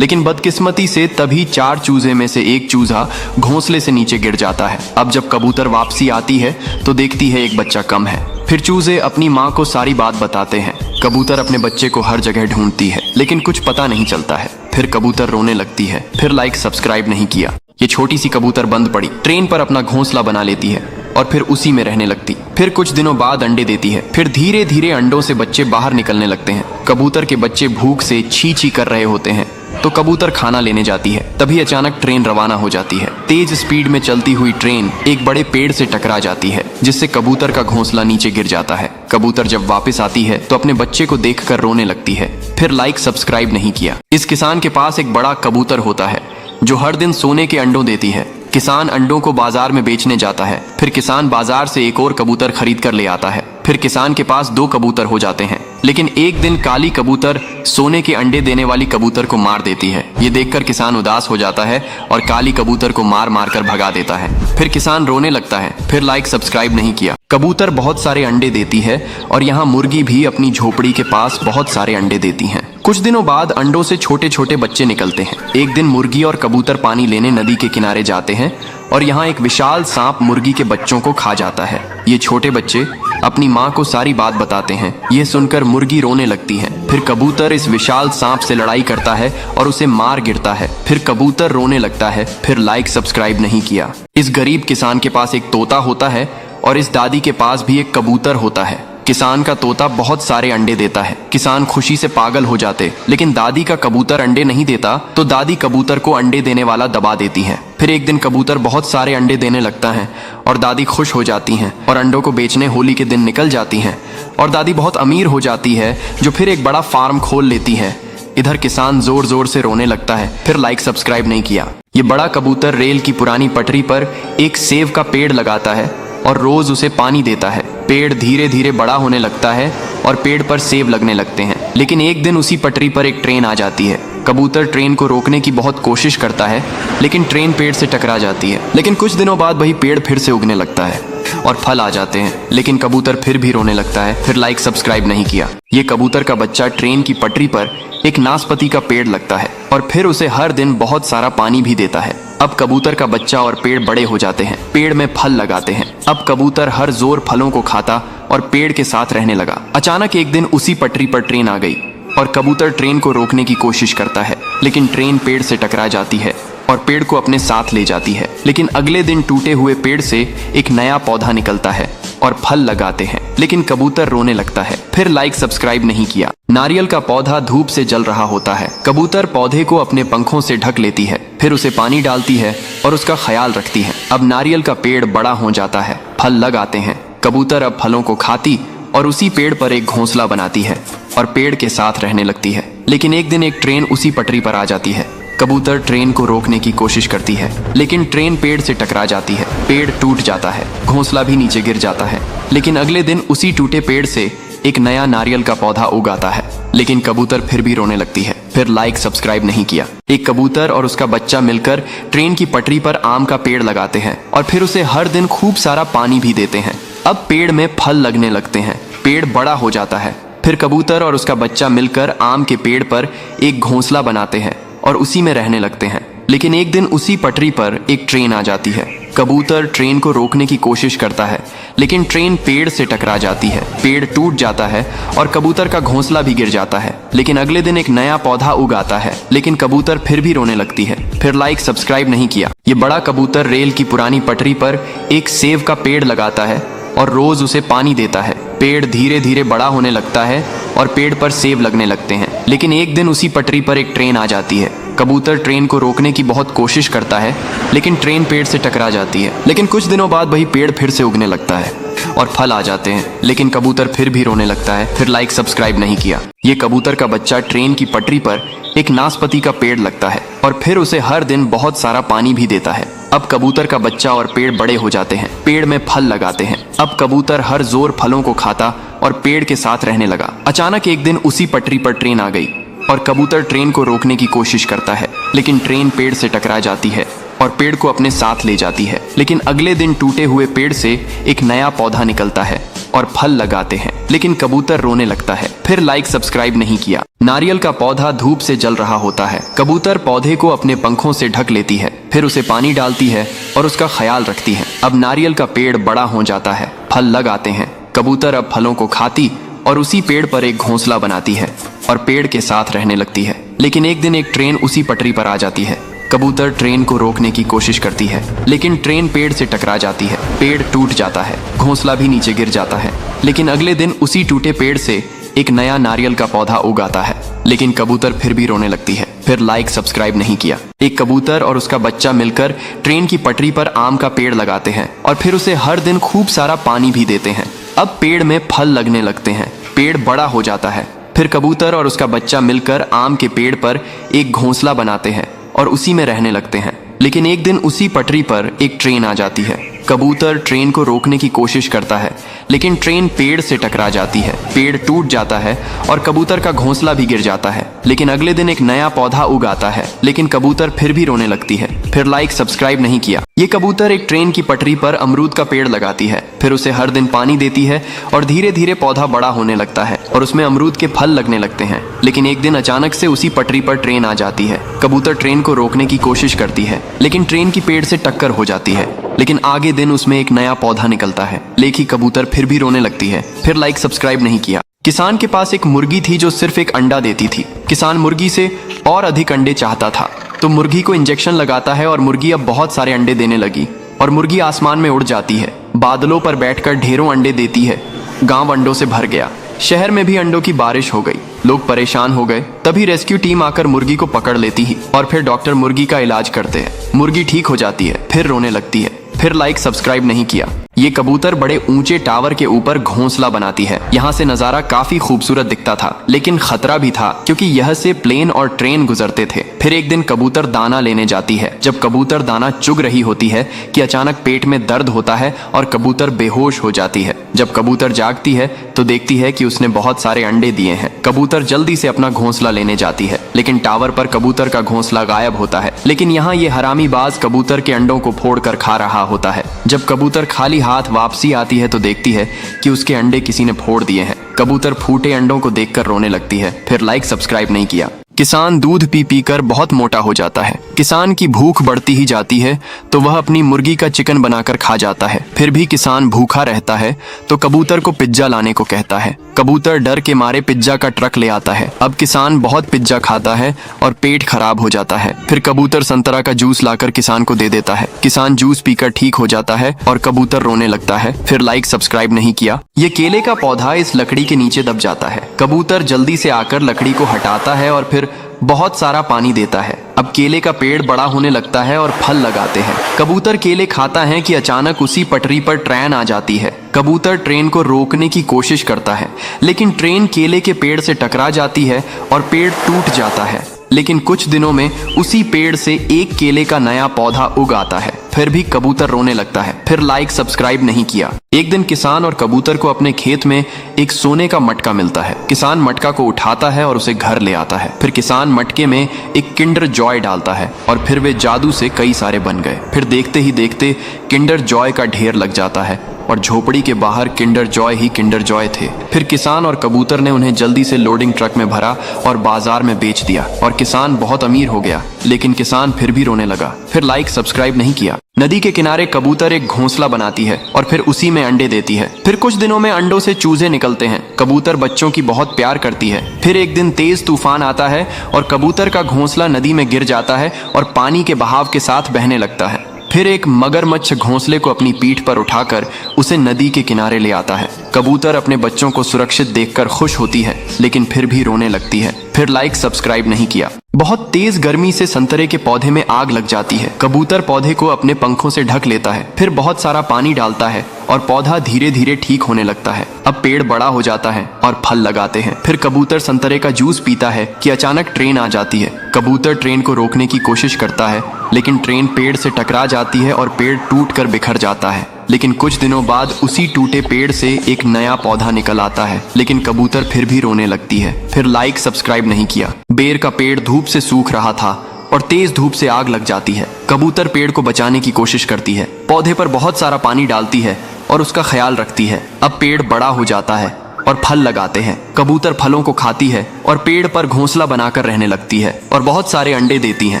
लेकिन बदकिस्मती से तभी 4 चूजे में से एक चूजा घोंसले से नीचे गिर जाता है। अब जब कबूतर वापसी आती है तो देखती है एक बच्चा कम है। फिर चूजे अपनी माँ को सारी बात बताते हैं। कबूतर अपने बच्चे को हर जगह ढूंढती है लेकिन कुछ पता नहीं चलता है। फिर कबूतर रोने लगती है। फिर लाइक सब्सक्राइब नहीं किया। ये छोटी सी कबूतर बंद पड़ी, ट्रेन पर अपना घोंसला बना लेती है और फिर उसी में रहने लगती। फिर कुछ दिनों बाद अंडे देती है। फिर धीरे धीरे अंडों से बच्चे बाहर निकलने लगते हैं। कबूतर के बच्चे भूख से छी छी कर रहे होते हैं तो कबूतर खाना लेने जाती है। तभी अचानक ट्रेन रवाना हो जाती है। तेज स्पीड में चलती हुई ट्रेन एक बड़े पेड़ से टकरा जाती है जिससे कबूतर का घोंसला नीचे गिर जाता है। कबूतर जब वापस आती है तो अपने बच्चे को देखकर रोने लगती है। फिर लाइक सब्सक्राइब नहीं किया। इस किसान के पास एक बड़ा कबूतर होता है जो हर दिन सोने के अंडों देती है। किसान अंडों को बाजार में बेचने जाता है। फिर किसान बाजार से एक और कबूतर खरीद कर ले आता है। फिर किसान के पास 2 कबूतर हो जाते हैं लेकिन एक दिन काली कबूतर सोने के अंडे देने वाली कबूतर को मार देती है। ये देखकर किसान उदास हो जाता है और काली कबूतर को मार मार कर भगा देता है। फिर किसान रोने लगता है। फिर लाइक सब्सक्राइब नहीं किया। कबूतर बहुत सारे अंडे देती है और यहाँ मुर्गी भी अपनी झोपड़ी के पास बहुत सारे अंडे देती हैं। कुछ दिनों बाद अंडों से छोटे छोटे बच्चे निकलते हैं। एक दिन मुर्गी और कबूतर पानी लेने नदी के किनारे जाते हैं और यहाँ एक विशाल सांप मुर्गी के बच्चों को खा जाता है। ये छोटे बच्चे अपनी माँ को सारी बात बताते हैं। यह सुनकर मुर्गी रोने लगती है। फिर कबूतर इस विशाल सांप से लड़ाई करता है और उसे मार गिरता है। फिर कबूतर रोने लगता है, फिर लाइक सब्सक्राइब नहीं किया। इस गरीब किसान के पास एक तोता होता है और इस दादी के पास भी एक कबूतर होता है। किसान का तोता बहुत सारे अंडे देता है। किसान खुशी से पागल हो जाते, लेकिन दादी का कबूतर अंडे नहीं देता तो दादी कबूतर को अंडे देने वाला दबा देती है। फिर एक दिन कबूतर बहुत सारे अंडे देने लगता है और दादी खुश हो जाती हैं और अंडों को बेचने होली के दिन निकल जाती हैं और दादी बहुत अमीर हो जाती है, जो फिर एक बड़ा फार्म खोल लेती है। इधर किसान जोर जोर से रोने लगता है, फिर लाइक सब्सक्राइब नहीं किया। ये बड़ा कबूतर रेल की पुरानी पटरी पर एक सेब का पेड़ लगाता है और रोज उसे पानी देता है। पेड़ धीरे धीरे बड़ा होने लगता है और पेड़ पर सेब लगने लगते हैं। लेकिन एक दिन उसी पटरी पर एक ट्रेन आ जाती है। कबूतर ट्रेन को रोकने की बहुत कोशिश करता है, लेकिन ट्रेन पेड़ से टकरा जाती है। लेकिन कुछ दिनों बाद वही पेड़ फिर से उगने लगता है और फल आ जाते हैं, लेकिन कबूतर फिर भी रोने लगता है, फिर लाइक सब्सक्राइब नहीं किया। ये कबूतर का बच्चा ट्रेन की पटरी पर एक नाशपाती का पेड़ लगता है और फिर उसे हर दिन बहुत सारा पानी भी देता है। अब कबूतर का बच्चा और पेड़ बड़े हो जाते हैं, पेड़ में फल लगाते हैं। अब कबूतर हर जोर फलों को खाता और पेड़ के साथ रहने लगा। अचानक एक दिन उसी पटरी पर ट्रेन आ गई और कबूतर ट्रेन को रोकने की कोशिश करता है, लेकिन ट्रेन पेड़ से टकरा जाती है और पेड़ को अपने साथ ले जाती है। लेकिन अगले दिन टूटे हुए पेड़ से एक नया पौधा निकलता है और फल लगाते हैं, लेकिन कबूतर रोने लगता है, फिर लाइक सब्सक्राइब नहीं किया। नारियल का पौधा धूप से जल रहा होता है। कबूतर पौधे को अपने पंखों से ढक लेती है, फिर उसे पानी डालती है और उसका ख्याल रखती है। अब नारियल का पेड़ बड़ा हो जाता है, फल लग आते हैं। कबूतर अब फलों को खाती और उसी पेड़ पर एक घोंसला बनाती है और पेड़ के साथ रहने लगती है। लेकिन एक दिन एक ट्रेन उसी पटरी पर आ जाती है। कबूतर ट्रेन को रोकने की कोशिश करती है, लेकिन ट्रेन पेड़ से टकरा जाती है। पेड़ टूट जाता है, घोंसला भी नीचे गिर जाता है। लेकिन अगले दिन उसी टूटे पेड़ से एक नया नारियल का पौधा उगाता है, लेकिन कबूतर फिर भी रोने लगती है, फिर लाइक सब्सक्राइब नहीं किया। एक कबूतर और उसका बच्चा मिलकर ट्रेन की पटरी पर आम का पेड़ लगाते हैं और फिर उसे हर दिन खूब सारा पानी भी देते हैं। अब पेड़ में फल लगने लगते हैं, पेड़ बड़ा हो जाता है। फिर कबूतर और उसका बच्चा मिलकर आम के पेड़ पर एक घोंसला बनाते हैं और उसी में रहने लगते हैं। लेकिन एक दिन उसी पटरी पर एक ट्रेन आ जाती है। कबूतर ट्रेन को रोकने की कोशिश करता है, लेकिन ट्रेन पेड़ से टकरा जाती है। पेड़ टूट जाता है और कबूतर का घोंसला भी गिर जाता है। लेकिन अगले दिन एक नया पौधा उगाता है, लेकिन कबूतर फिर भी रोने लगती है, फिर लाइक सब्सक्राइब नहीं किया। ये बड़ा कबूतर रेल की पुरानी पटरी पर एक सेब का पेड़ लगाता है और रोज उसे पानी देता है। पेड़ धीरे धीरे बड़ा होने लगता है और पेड़ पर सेब लगने लगते हैं। लेकिन एक दिन उसी पटरी पर एक ट्रेन आ जाती है। कबूतर ट्रेन को रोकने की बहुत कोशिश करता है, लेकिन ट्रेन पेड़ से टकरा जाती है। लेकिन कुछ दिनों बाद वही पेड़ फिर से उगने लगता है और फल आ जाते हैं, लेकिन कबूतर फिर भी रोने लगता है, फिर लाइक सब्सक्राइब नहीं किया। ये कबूतर का बच्चा ट्रेन की पटरी पर एक नाशपाती का पेड़ लगता है और फिर उसे हर दिन बहुत सारा पानी भी देता है। अब कबूतर का बच्चा और पेड़ बड़े हो जाते हैं, पेड़ में फल लगाते हैं। अब कबूतर हर जोर फलों को खाता और पेड़ के साथ रहने लगा। अचानक एक दिन उसी पटरी पर ट्रेन आ गई और कबूतर ट्रेन को रोकने की कोशिश करता है, लेकिन ट्रेन पेड़ से टकरा जाती है और पेड़ को अपने साथ ले जाती है। लेकिन अगले दिन टूटे हुए पेड़ से एक नया पौधा निकलता है और फल लगाते हैं, लेकिन कबूतर रोने लगता है, फिर लाइक सब्सक्राइब नहीं किया। नारियल का पौधा धूप से जल रहा होता है। कबूतर पौधे को अपने पंखों से ढक लेती है, फिर उसे पानी डालती है और उसका ख्याल रखती है। अब नारियल का पेड़ बड़ा हो जाता है, फल लग आते हैं। कबूतर अब फलों को खाती और उसी पेड़ पर एक घोंसला बनाती है और पेड़ के साथ रहने लगती है। लेकिन एक दिन एक ट्रेन उसी पटरी पर आ जाती है। कबूतर ट्रेन को रोकने की कोशिश करती है, लेकिन ट्रेन पेड़ से टकरा जाती है। पेड़ टूट जाता है, घोंसला भी नीचे गिर जाता है। लेकिन अगले दिन उसी टूटे पेड़ से एक नया नारियल का पौधा उगाता है, लेकिन कबूतर फिर भी रोने लगती है, फिर लाइक सब्सक्राइब नहीं किया। एक कबूतर और उसका बच्चा मिलकर ट्रेन की पटरी पर आम का पेड़ लगाते हैं और फिर उसे हर दिन खूब सारा पानी भी देते हैं। अब पेड़ में फल लगने लगते हैं, पेड़ बड़ा हो जाता है। फिर कबूतर और उसका बच्चा मिलकर आम के पेड़ पर एक घोंसला बनाते हैं और उसी में रहने लगते हैं। लेकिन एक दिन उसी पटरी पर एक ट्रेन आ जाती है। कबूतर ट्रेन को रोकने की कोशिश करता है, लेकिन ट्रेन पेड़ से टकरा जाती है। पेड़ टूट जाता है और कबूतर का घोंसला भी गिर जाता है। लेकिन अगले दिन एक नया पौधा उगाता है, लेकिन कबूतर फिर भी रोने लगती है, फिर लाइक सब्सक्राइब नहीं किया। ये कबूतर एक ट्रेन की पटरी पर अमरूद का पेड़ लगाती है, फिर उसे हर दिन पानी देती है और धीरे धीरे पौधा बड़ा होने लगता है और उसमें अमरूद के फल लगने लगते हैं। लेकिन एक दिन अचानक से उसी पटरी पर ट्रेन आ जाती है। कबूतर ट्रेन को रोकने की कोशिश करती है, लेकिन ट्रेन की पेड़ से टक्कर हो जाती है। लेकिन आगे दिन उसमें एक नया पौधा निकलता है। लेखी कबूतर फिर भी रोने लगती है। फिर लाइक सब्सक्राइब नहीं किया। किसान के पास एक मुर्गी थी जो सिर्फ एक अंडा देती थी। किसान मुर्गी से और अधिक अंडे चाहता था, तो मुर्गी को इंजेक्शन लगाता है और मुर्गी अब बहुत सारे अंडे देने लगी और मुर्गी आसमान में उड़ जाती है। बादलों पर बैठकर ढेरों अंडे देती है। गांव अंडों से भर गया। शहर में भी अंडों की बारिश हो गई। लोग परेशान हो गए। तभी रेस्क्यू टीम आकर मुर्गी को पकड़ लेती है और फिर डॉक्टर मुर्गी का इलाज करते हैं। मुर्गी ठीक हो जाती है, फिर रोने लगती है। फिर लाइक सब्सक्राइब नहीं किया। ये कबूतर बड़े ऊंचे टावर के ऊपर घोंसला बनाती है। यहाँ से नजारा काफी खूबसूरत दिखता था, लेकिन खतरा भी था क्योंकि यह से प्लेन और ट्रेन गुजरते थे। फिर एक दिन कबूतर दाना लेने जाती है। जब कबूतर दाना चुग रही होती है कि अचानक पेट में दर्द होता है और कबूतर बेहोश हो जाती है। जब कबूतर जागती है तो देखती है कि उसने बहुत सारे अंडे दिए हैं। कबूतर जल्दी से अपना घोंसला लेने जाती है, लेकिन टावर पर कबूतर का घोंसला गायब होता है। लेकिन यहाँ ये हरामी बाज कबूतर के अंडों को फोड़कर खा रहा होता है। जब कबूतर खाली हाथ वापसी आती है तो देखती है कि उसके अंडे किसी ने फोड़ दिए हैं। कबूतर फूटे अंडों को देखकर रोने लगती है। फिर लाइक सब्सक्राइब नहीं किया। किसान दूध पी पी कर बहुत मोटा हो जाता है। किसान की भूख बढ़ती ही जाती है तो वह अपनी मुर्गी का चिकन बनाकर खा जाता है। फिर भी किसान भूखा रहता है तो कबूतर को पिज्जा लाने को कहता है। कबूतर डर के मारे पिज्जा का ट्रक ले आता है। अब किसान बहुत पिज्जा खाता है और पेट खराब हो जाता है। फिर कबूतर संतरा का जूस लाकर किसान को दे देता है। किसान जूस पीकर ठीक हो जाता है और कबूतर रोने लगता है। फिर लाइक सब्सक्राइब नहीं किया। ये केले का पौधा इस लकड़ी के नीचे दब जाता है। कबूतर जल्दी से आकर लकड़ी को हटाता है और फिर बहुत सारा पानी देता है। अब केले का पेड़ बड़ा होने लगता है और फल लगाते हैं। कबूतर केले खाता है कि अचानक उसी पटरी पर ट्रेन आ जाती है। कबूतर ट्रेन को रोकने की कोशिश करता है, लेकिन ट्रेन केले के पेड़ से टकरा जाती है और पेड़ टूट जाता है। लेकिन कुछ दिनों में उसी पेड़ से एक केले का नया पौधा उग आता है। फिर भी कबूतर रोने लगता है। फिर लाइक सब्सक्राइब नहीं किया। एक दिन किसान और कबूतर को अपने खेत में एक सोने का मटका मिलता है। किसान मटका को उठाता है और उसे घर ले आता है। फिर किसान मटके में एक किंडर जॉय डालता है और फिर वे जादू से कई सारे बन गए। फिर देखते ही देखते किंडर जॉय का ढेर लग जाता है और झोपड़ी के बाहर Kinder joy he Kinder Joy थे। फिर किसान और कबूतर ने उन्हें जल्दी से लोडिंग ट्रक में भरा और बाजार में बेच दिया और किसान बहुत अमीर हो गया। लेकिन किसान फिर भी रोने लगा। फिर लाइक सब्सक्राइब नहीं किया। नदी के किनारे कबूतर एक घोंसला बनाती है और फिर उसी में अंडे देती है। फिर कुछ दिनों में अंडों से चूजे निकलते हैं। कबूतर बच्चों की बहुत प्यार करती है। फिर एक दिन तेज तूफान आता है और कबूतर का घोंसला नदी में गिर जाता है और पानी के बहाव के साथ बहने लगता है। फिर एक मगरमच्छ घोंसले को अपनी पीठ पर उठाकर उसे नदी के किनारे ले आता है। कबूतर अपने बच्चों को सुरक्षित देखकर खुश होती है, लेकिन फिर भी रोने लगती है। फिर लाइक सब्सक्राइब नहीं किया। बहुत तेज गर्मी से संतरे के पौधे में आग लग जाती है। कबूतर पौधे को अपने पंखों से ढक लेता है। फिर बहुत सारा पानी डालता है और पौधा धीरे धीरे ठीक होने लगता है। अब पेड़ बड़ा हो जाता है और फल लगाते हैं। फिर कबूतर संतरे का जूस पीता है कि अचानक ट्रेन आ जाती है। कबूतर ट्रेन को रोकने की कोशिश करता है, लेकिन ट्रेन पेड़ से टकरा जाती है और पेड़ टूट कर बिखर जाता है। लेकिन कुछ दिनों बाद उसी टूटे पेड़ से एक नया पौधा निकल आता है, लेकिन कबूतर फिर भी रोने लगती है। फिर लाइक सब्सक्राइब नहीं किया। बेर का पेड़ धूप से सूख रहा था और तेज धूप से आग लग जाती है। कबूतर पेड़ को बचाने की कोशिश करती है, पौधे पर बहुत सारा पानी डालती है और उसका ख्याल रखती है। अब पेड़ बड़ा हो जाता है और फल लगाते हैं। कबूतर फलों को खाती है और पेड़ पर घोंसला बनाकर रहने लगती है और बहुत सारे अंडे देती है।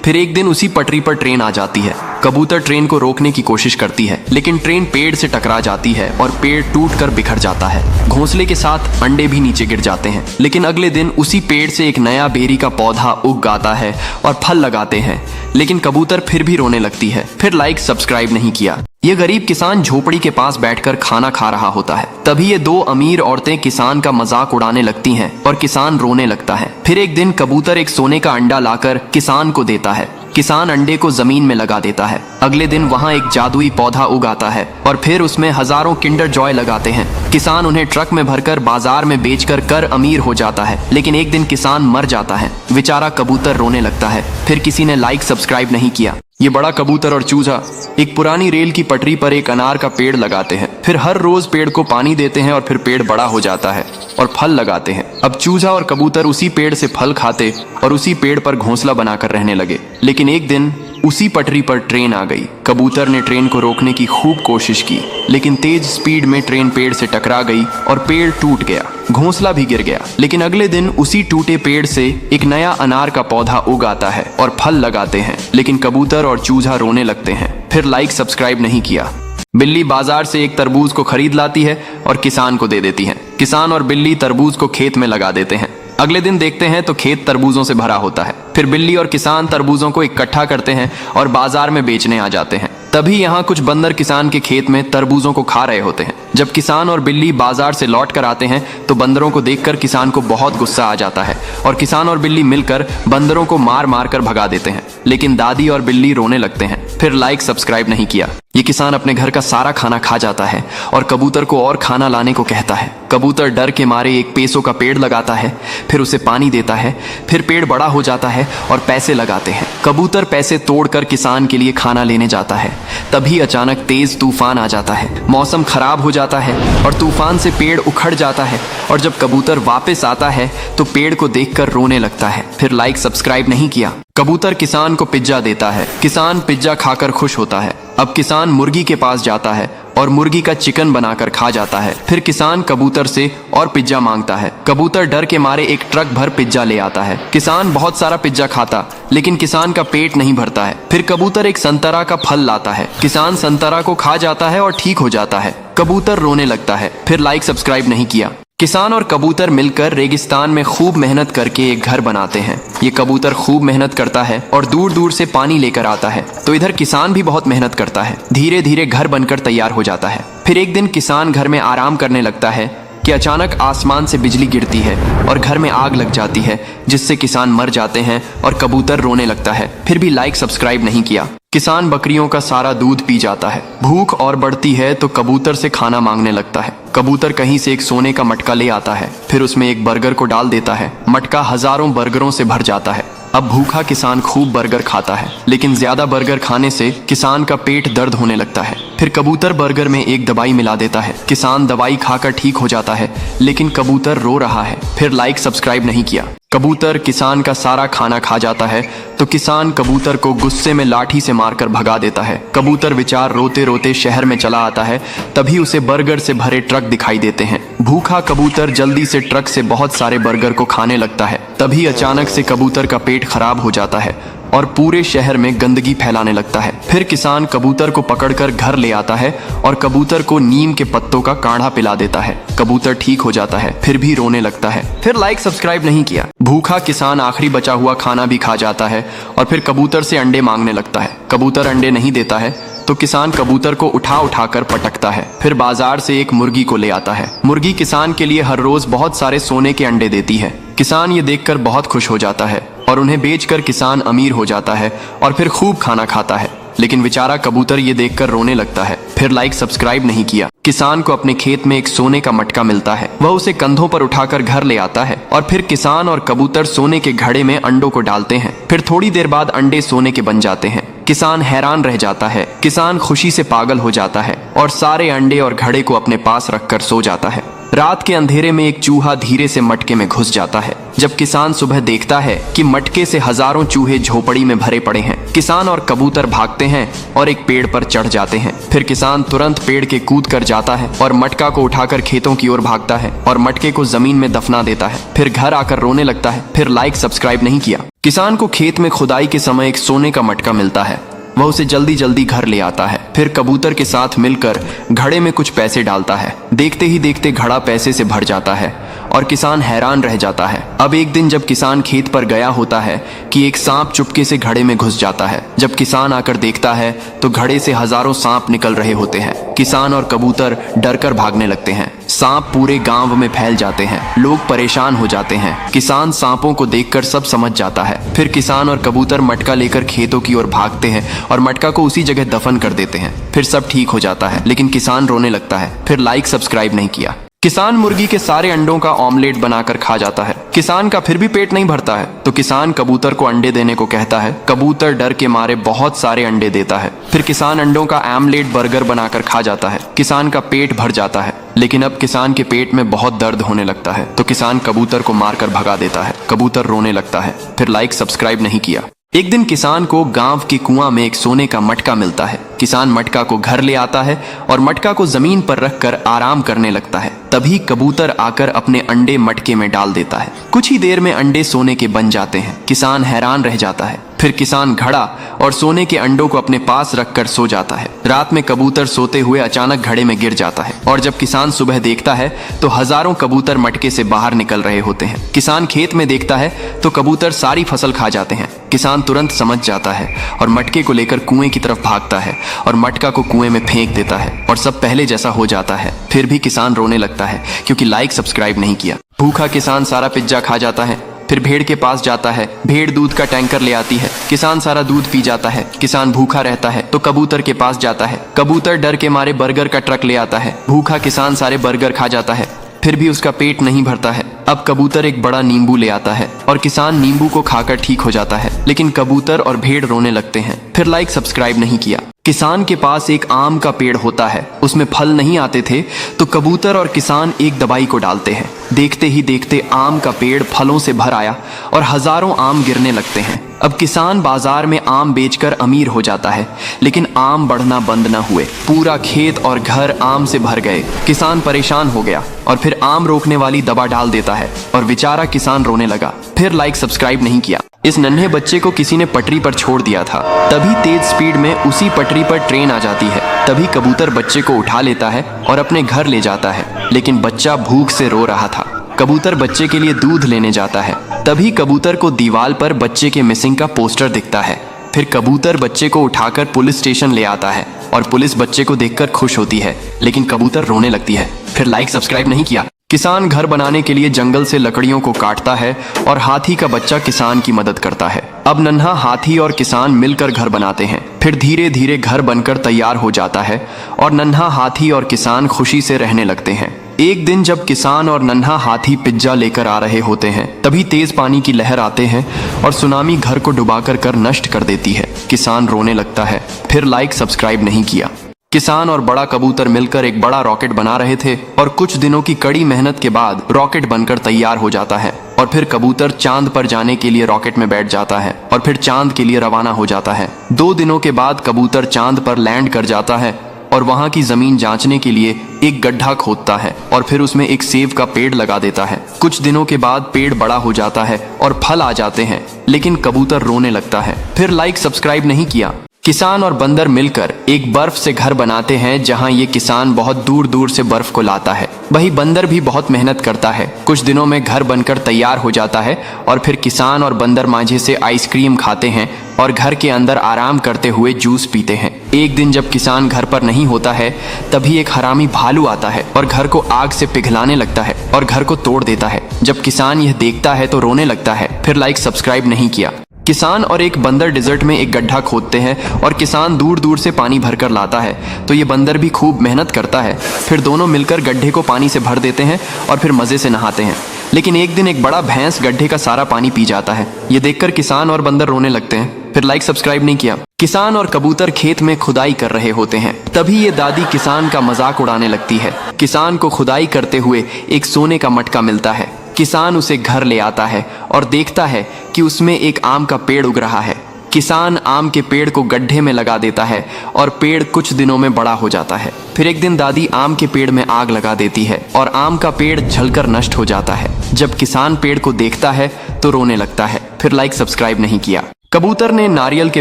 फिर एक दिन उसी पटरी पर ट्रेन आ जाती है। कबूतर ट्रेन को रोकने की कोशिश करती है, लेकिन ट्रेन पेड़ से टकरा जाती है और पेड़ टूटकर बिखर जाता है। घोंसले के साथ अंडे भी नीचे गिर जाते हैं। लेकिन अगले दिन उसी पेड़ से एक नया बेरी का पौधा उग आता है और फल लगाते हैं, लेकिन कबूतर फिर भी रोने लगती है। फिर लाइक सब्सक्राइब नहीं किया। ये गरीब किसान झोपड़ी के पास बैठकर खाना खा रहा होता है। तभी ये दो अमीर औरतें किसान का मजाक उड़ाने लगती हैं और किसान रोने लगता है। फिर एक दिन कबूतर एक सोने का अंडा लाकर किसान को देता है। किसान अंडे को जमीन में लगा देता है। अगले दिन वहाँ एक जादुई पौधा उगाता है और फिर उसमें हजारों किंडर जॉय लगाते हैं। किसान उन्हें ट्रक में भरकर बाजार में बेचकर कर अमीर हो जाता है। लेकिन एक दिन किसान मर जाता है। बेचारा कबूतर रोने लगता है। फिर किसी ने लाइक सब्सक्राइब नहीं किया। ये बड़ा कबूतर और चूजा एक पुरानी रेल की पटरी पर एक अनार का पेड़ लगाते हैं। फिर हर रोज पेड़ को पानी देते हैं और फिर पेड़ बड़ा हो जाता है और फल लगाते हैं। अब चूजा और कबूतर उसी पेड़ से फल खाते और उसी पेड़ पर घोंसला बनाकर रहने लगे। लेकिन एक दिन उसी पटरी पर ट्रेन आ गई। कबूतर ने ट्रेन को रोकने की खूब कोशिश की, लेकिन तेज स्पीड में ट्रेन पेड़ से टकरा गई और पेड़ टूट गया। घोंसला भी गिर गया। लेकिन अगले दिन उसी टूटे पेड़ से एक नया अनार का पौधा उग आता है और फल लगाते हैं। लेकिन कबूतर और चूजा रोने लगते हैं। फिर लाइक सब्सक्राइब नहीं किया। बिल्ली बाजार से एक तरबूज को खरीद लाती है और किसान को दे देती है। किसान और बिल्ली तरबूज को खेत में लगा देते हैं। अगले दिन देखते हैं तो खेत तरबूजों से भरा होता है। फिर बिल्ली और किसान तरबूजों को इकट्ठा करते हैं और बाजार में बेचने आ जाते हैं। तभी यहाँ कुछ बंदर किसान के खेत में तरबूजों को खा रहे होते हैं। जब किसान और बिल्ली बाजार से लौट कर आते हैं तो बंदरों को देखकर किसान को बहुत गुस्सा आ जाता है और किसान और बिल्ली मिलकर बंदरों को मार मार कर भगा देते हैं। लेकिन दादी और बिल्ली रोने लगते हैं। फिर लाइक सब्सक्राइब नहीं किया। ये किसान अपने घर का सारा खाना खा जाता है और कबूतर को और खाना लाने को कहता है। कबूतर डर के मारे एक पेसों का पेड़ लगाता है, फिर उसे पानी देता है। फिर पेड़ बड़ा हो जाता है और पैसे लगाते हैं। कबूतर पैसे तोड़कर किसान के लिए खाना लेने जाता है। तभी अचानक तेज तूफान आ जाता है। मौसम खराब हो जाता है और तूफान से पेड़ उखड़ जाता है। और जब कबूतर वापस आता है तो पेड़ को देखकर रोने लगता है। फिर लाइक सब्सक्राइब नहीं किया। कबूतर किसान को पिज्जा देता है। किसान पिज्जा खाकर खुश होता है। अब किसान मुर्गी के पास जाता है और मुर्गी का चिकन बनाकर खा जाता है। फिर किसान कबूतर से और पिज्जा मांगता है। कबूतर डर के मारे एक ट्रक भर पिज्जा ले आता है। किसान बहुत सारा पिज्जा खाता, लेकिन किसान का पेट नहीं भरता है। फिर कबूतर एक संतरा का फल लाता है। किसान संतरा को खा जाता है और ठीक हो जाता है। कबूतर रोने लगता है। फिर लाइक सब्सक्राइब नहीं किया। किसान और कबूतर मिलकर रेगिस्तान में खूब मेहनत करके एक घर बनाते हैं। ये कबूतर खूब मेहनत करता है और दूर दूर से पानी लेकर आता है, तो इधर किसान भी बहुत मेहनत करता है। धीरे धीरे घर बनकर तैयार हो जाता है। फिर एक दिन किसान घर में आराम करने लगता है कि अचानक आसमान से बिजली गिरती है और घर में आग लग जाती है, जिससे किसान मर जाते हैं और कबूतर रोने लगता है। फिर भी लाइक सब्सक्राइब नहीं किया। किसान बकरियों का सारा दूध पी जाता है। भूख और बढ़ती है तो कबूतर से खाना मांगने लगता है। कबूतर कहीं से एक सोने का मटका ले आता है। फिर उसमें एक बर्गर को डाल देता है। मटका हजारों बर्गरों से भर जाता है। अब भूखा किसान खूब बर्गर खाता है, लेकिन ज्यादा बर्गर खाने से किसान का पेट दर्द होने लगता है। फिर कबूतर बर्गर में एक दवाई मिला देता है। किसान दवाई खाकर ठीक हो जाता है, लेकिन कबूतर रो रहा है। फिर लाइक सब्सक्राइब नहीं किया। कबूतर किसान का सारा खाना खा जाता है तो किसान कबूतर को गुस्से में लाठी से मारकर भगा देता है। कबूतर बेचारा रोते रोते शहर में चला आता है। तभी उसे बर्गर से भरे ट्रक दिखाई देते हैं। भूखा कबूतर जल्दी से ट्रक से बहुत सारे बर्गर को खाने लगता है। तभी अचानक से कबूतर का पेट खराब हो जाता है और पूरे शहर में गंदगी फैलाने लगता है। फिर किसान कबूतर को पकड़कर घर ले आता है और कबूतर को नीम के पत्तों का काढ़ा पिला देता है। कबूतर ठीक हो जाता है, फिर भी रोने लगता है। फिर लाइक सब्सक्राइब नहीं किया। भूखा किसान आखिरी बचा हुआ खाना भी खा जाता है और फिर कबूतर से अंडे मांगने लगता है। कबूतर अंडे नहीं देता है तो किसान कबूतर को उठा उठाकर पटकता है। फिर बाजार से एक मुर्गी को ले आता है। मुर्गी किसान के लिए हर रोज बहुत सारे सोने के अंडे देती है। किसान ये देखकर बहुत खुश हो जाता है और उन्हें बेचकर किसान अमीर हो जाता है और फिर खूब खाना खाता है। लेकिन बेचारा कबूतर ये देखकर रोने लगता है। फिर लाइक सब्सक्राइब नहीं किया। किसान को अपने खेत में एक सोने का मटका मिलता है। वह उसे कंधों पर उठाकर घर ले आता है और फिर किसान और कबूतर सोने के घड़े में अंडों को डालते हैं। फिर थोड़ी देर बाद अंडे सोने के बन जाते हैं। किसान हैरान रह जाता है। किसान खुशी से पागल हो जाता है और सारे अंडे और घड़े को अपने पास रखकर सो जाता है। रात के अंधेरे में एक चूहा धीरे से मटके में घुस जाता है। जब किसान सुबह देखता है कि मटके से हजारों चूहे झोपड़ी में भरे पड़े हैं, किसान और कबूतर भागते हैं और एक पेड़ पर चढ़ जाते हैं। फिर किसान तुरंत पेड़ के कूद कर जाता है और मटका को उठाकर खेतों की ओर भागता है और मटके को जमीन में दफना देता है। फिर घर आकर रोने लगता है। फिर लाइक सब्सक्राइब नहीं किया। किसान को खेत में खुदाई के समय एक सोने का मटका मिलता है। वह उसे जल्दी जल्दी घर ले आता है। फिर कबूतर के साथ मिलकर घड़े में कुछ पैसे डालता है। देखते ही देखते घड़ा पैसे से भर जाता है और किसान हैरान रह जाता है। अब एक दिन जब किसान खेत पर गया होता है कि एक सांप चुपके से घड़े में घुस जाता है। जब किसान आकर देखता है तो घड़े से हजारों सांप निकल रहे होते हैं। किसान और कबूतर डरकर भागने लगते हैं। सांप पूरे गांव में फैल जाते हैं। लोग परेशान हो जाते हैं। किसान सांपों को देखकर सब समझ जाता है। फिर किसान और कबूतर मटका लेकर खेतों की ओर भागते हैं और मटका को उसी जगह दफन कर देते हैं। फिर सब ठीक हो जाता है, लेकिन किसान रोने लगता है। फिर लाइक सब्सक्राइब नहीं किया। किसान मुर्गी के सारे अंडों का ऑमलेट बनाकर खा जाता है। किसान का फिर भी पेट नहीं भरता है तो किसान कबूतर को अंडे देने को कहता है। कबूतर डर के मारे बहुत सारे अंडे देता है। फिर किसान अंडों का आमलेट बर्गर बनाकर खा जाता है। किसान का पेट भर जाता है, लेकिन अब किसान के पेट में बहुत दर्द होने लगता है तो किसान कबूतर को मारकर भगा देता है। कबूतर रोने लगता है। फिर लाइक सब्सक्राइब नहीं किया। एक दिन किसान को गांव के कुआं में एक सोने का मटका मिलता है। किसान मटका को घर ले आता है और मटका को जमीन पर रखकर आराम करने लगता है। तभी कबूतर आकर अपने अंडे मटके में डाल देता है। कुछ ही देर में अंडे सोने के बन जाते हैं। किसान हैरान रह जाता है। फिर किसान घड़ा और सोने के अंडों को अपने पास रखकर सो जाता है। रात में कबूतर सोते हुए अचानक घड़े में गिर जाता है और जब किसान सुबह देखता है तो हजारों कबूतर मटके से बाहर निकल रहे होते हैं। किसान खेत में देखता है तो कबूतर सारी फसल खा जाते हैं। किसान तुरंत समझ जाता है और मटके को लेकर कुएं की तरफ भागता है और मटका को कुएं में फेंक देता है और सब पहले जैसा हो जाता है। फिर भी किसान रोने लगता है क्योंकि लाइक सब्सक्राइब नहीं किया। भूखा किसान सारा पिज्जा खा जाता है। फिर भेड़ के पास जाता है। भेड़ दूध का टैंकर ले आती है। किसान सारा दूध पी जाता है। किसान भूखा रहता है तो कबूतर के पास जाता है। कबूतर डर के मारे बर्गर का ट्रक ले आता है। भूखा किसान सारे बर्गर खा जाता है। फिर भी उसका पेट नहीं भरता है। अब कबूतर एक बड़ा नींबू ले आता है और किसान नींबू को खाकर ठीक हो जाता है। लेकिन कबूतर और भेड़ रोने लगते हैं। फिर लाइक सब्सक्राइब नहीं किया। किसान के पास एक आम का पेड़ होता है। उसमें फल नहीं आते थे तो कबूतर और किसान एक दवाई को डालते हैं। देखते ही देखते आम का पेड़ फलों से भर आया और हजारों आम गिरने लगते हैं। अब किसान बाजार में आम बेचकर अमीर हो जाता है, लेकिन आम बढ़ना बंद न हुए। पूरा खेत और घर आम से भर गए। किसान परेशान हो गया और फिर आम रोकने वाली दवा डाल देता है और बेचारा किसान रोने लगा। फिर लाइक सब्सक्राइब नहीं किया। इस नन्हे बच्चे को किसी ने पटरी पर छोड़ दिया था। तभी तेज स्पीड में उसी पटरी पर ट्रेन आ जाती है। तभी कबूतर बच्चे को उठा लेता है और अपने घर ले जाता है, लेकिन बच्चा भूख से रो रहा था। कबूतर बच्चे के लिए दूध लेने जाता है। तभी कबूतर को दीवार पर बच्चे के मिसिंग का पोस्टर दिखता है। फिर कबूतर बच्चे को उठाकर पुलिस स्टेशन ले आता है और पुलिस बच्चे को देखकर खुश होती है, लेकिन कबूतर रोने लगती है। फिर लाइक सब्सक्राइब नहीं किया। किसान घर बनाने के लिए जंगल से लकड़ियों को काटता है और हाथी का बच्चा किसान की मदद करता है। अब नन्हा हाथी और किसान मिलकर घर बनाते हैं। फिर धीरे धीरे घर बनकर तैयार हो जाता है और नन्हा हाथी और किसान खुशी से रहने लगते हैं। एक दिन जब किसान और नन्हा हाथी पिज्जा लेकर आ रहे होते हैं, तभी तेज पानी की लहर आते हैं और सुनामी घर को डुबाकर कर नष्ट कर देती है। किसान रोने लगता है। फिर लाइक सब्सक्राइब नहीं किया। किसान और बड़ा कबूतर मिलकर एक बड़ा रॉकेट बना रहे थे और कुछ दिनों की कड़ी मेहनत के बाद रॉकेट बनकर तैयार हो जाता है और फिर कबूतर चांद पर जाने के लिए रॉकेट में बैठ जाता है और फिर चांद के लिए रवाना हो जाता है। 2 दिनों के बाद कबूतर चांद पर लैंड कर जाता है और वहां की जमीन जांचने के लिए एक गड्ढा खोदता है और फिर उसमें एक सेब का पेड़ लगा देता है। कुछ दिनों के बाद पेड़ बड़ा हो जाता है और फल आ जाते हैं, लेकिन कबूतर रोने लगता है। फिर लाइक सब्सक्राइब नहीं किया। किसान और बंदर मिलकर एक बर्फ से घर बनाते हैं, जहां ये किसान बहुत दूर दूर से बर्फ को लाता है। वही बंदर भी बहुत मेहनत करता है। कुछ दिनों में घर बनकर तैयार हो जाता है और फिर किसान और बंदर मांझे से आइसक्रीम खाते हैं और घर के अंदर आराम करते हुए जूस पीते हैं। एक दिन जब किसान घर पर नहीं होता है, तभी एक हरामी भालू आता है और घर को आग से पिघलाने लगता है और घर को तोड़ देता है। जब किसान यह देखता है तो रोने लगता है। फिर लाइक सब्सक्राइब नहीं किया। किसान और एक बंदर डिजर्ट में एक गड्ढा खोदते हैं और किसान दूर दूर से पानी भरकर लाता है, तो ये बंदर भी खूब मेहनत करता है। फिर दोनों मिलकर गड्ढे को पानी से भर देते हैं और फिर मजे से नहाते हैं। लेकिन एक दिन एक बड़ा भैंस गड्ढे का सारा पानी पी जाता है। ये देखकर किसान और बंदर रोने लगते हैं। फिर लाइक सब्सक्राइब नहीं किया। किसान और कबूतर खेत में खुदाई कर रहे होते हैं। तभी ये दादी किसान का मजाक उड़ाने लगती है। किसान को खुदाई करते हुए एक सोने का मटका मिलता है। किसान उसे घर ले आता है और देखता है कि उसमें एक आम का पेड़ उग रहा है। किसान आम के पेड़ को गड्ढे में लगा देता है और पेड़ कुछ दिनों में बड़ा हो जाता है। फिर एक दिन दादी आम के पेड़ में आग लगा देती है और आम का पेड़ जलकर नष्ट हो जाता है। जब किसान पेड़ को देखता है तो रोने लगता है। फिर लाइक सब्सक्राइब नहीं किया। कबूतर ने नारियल के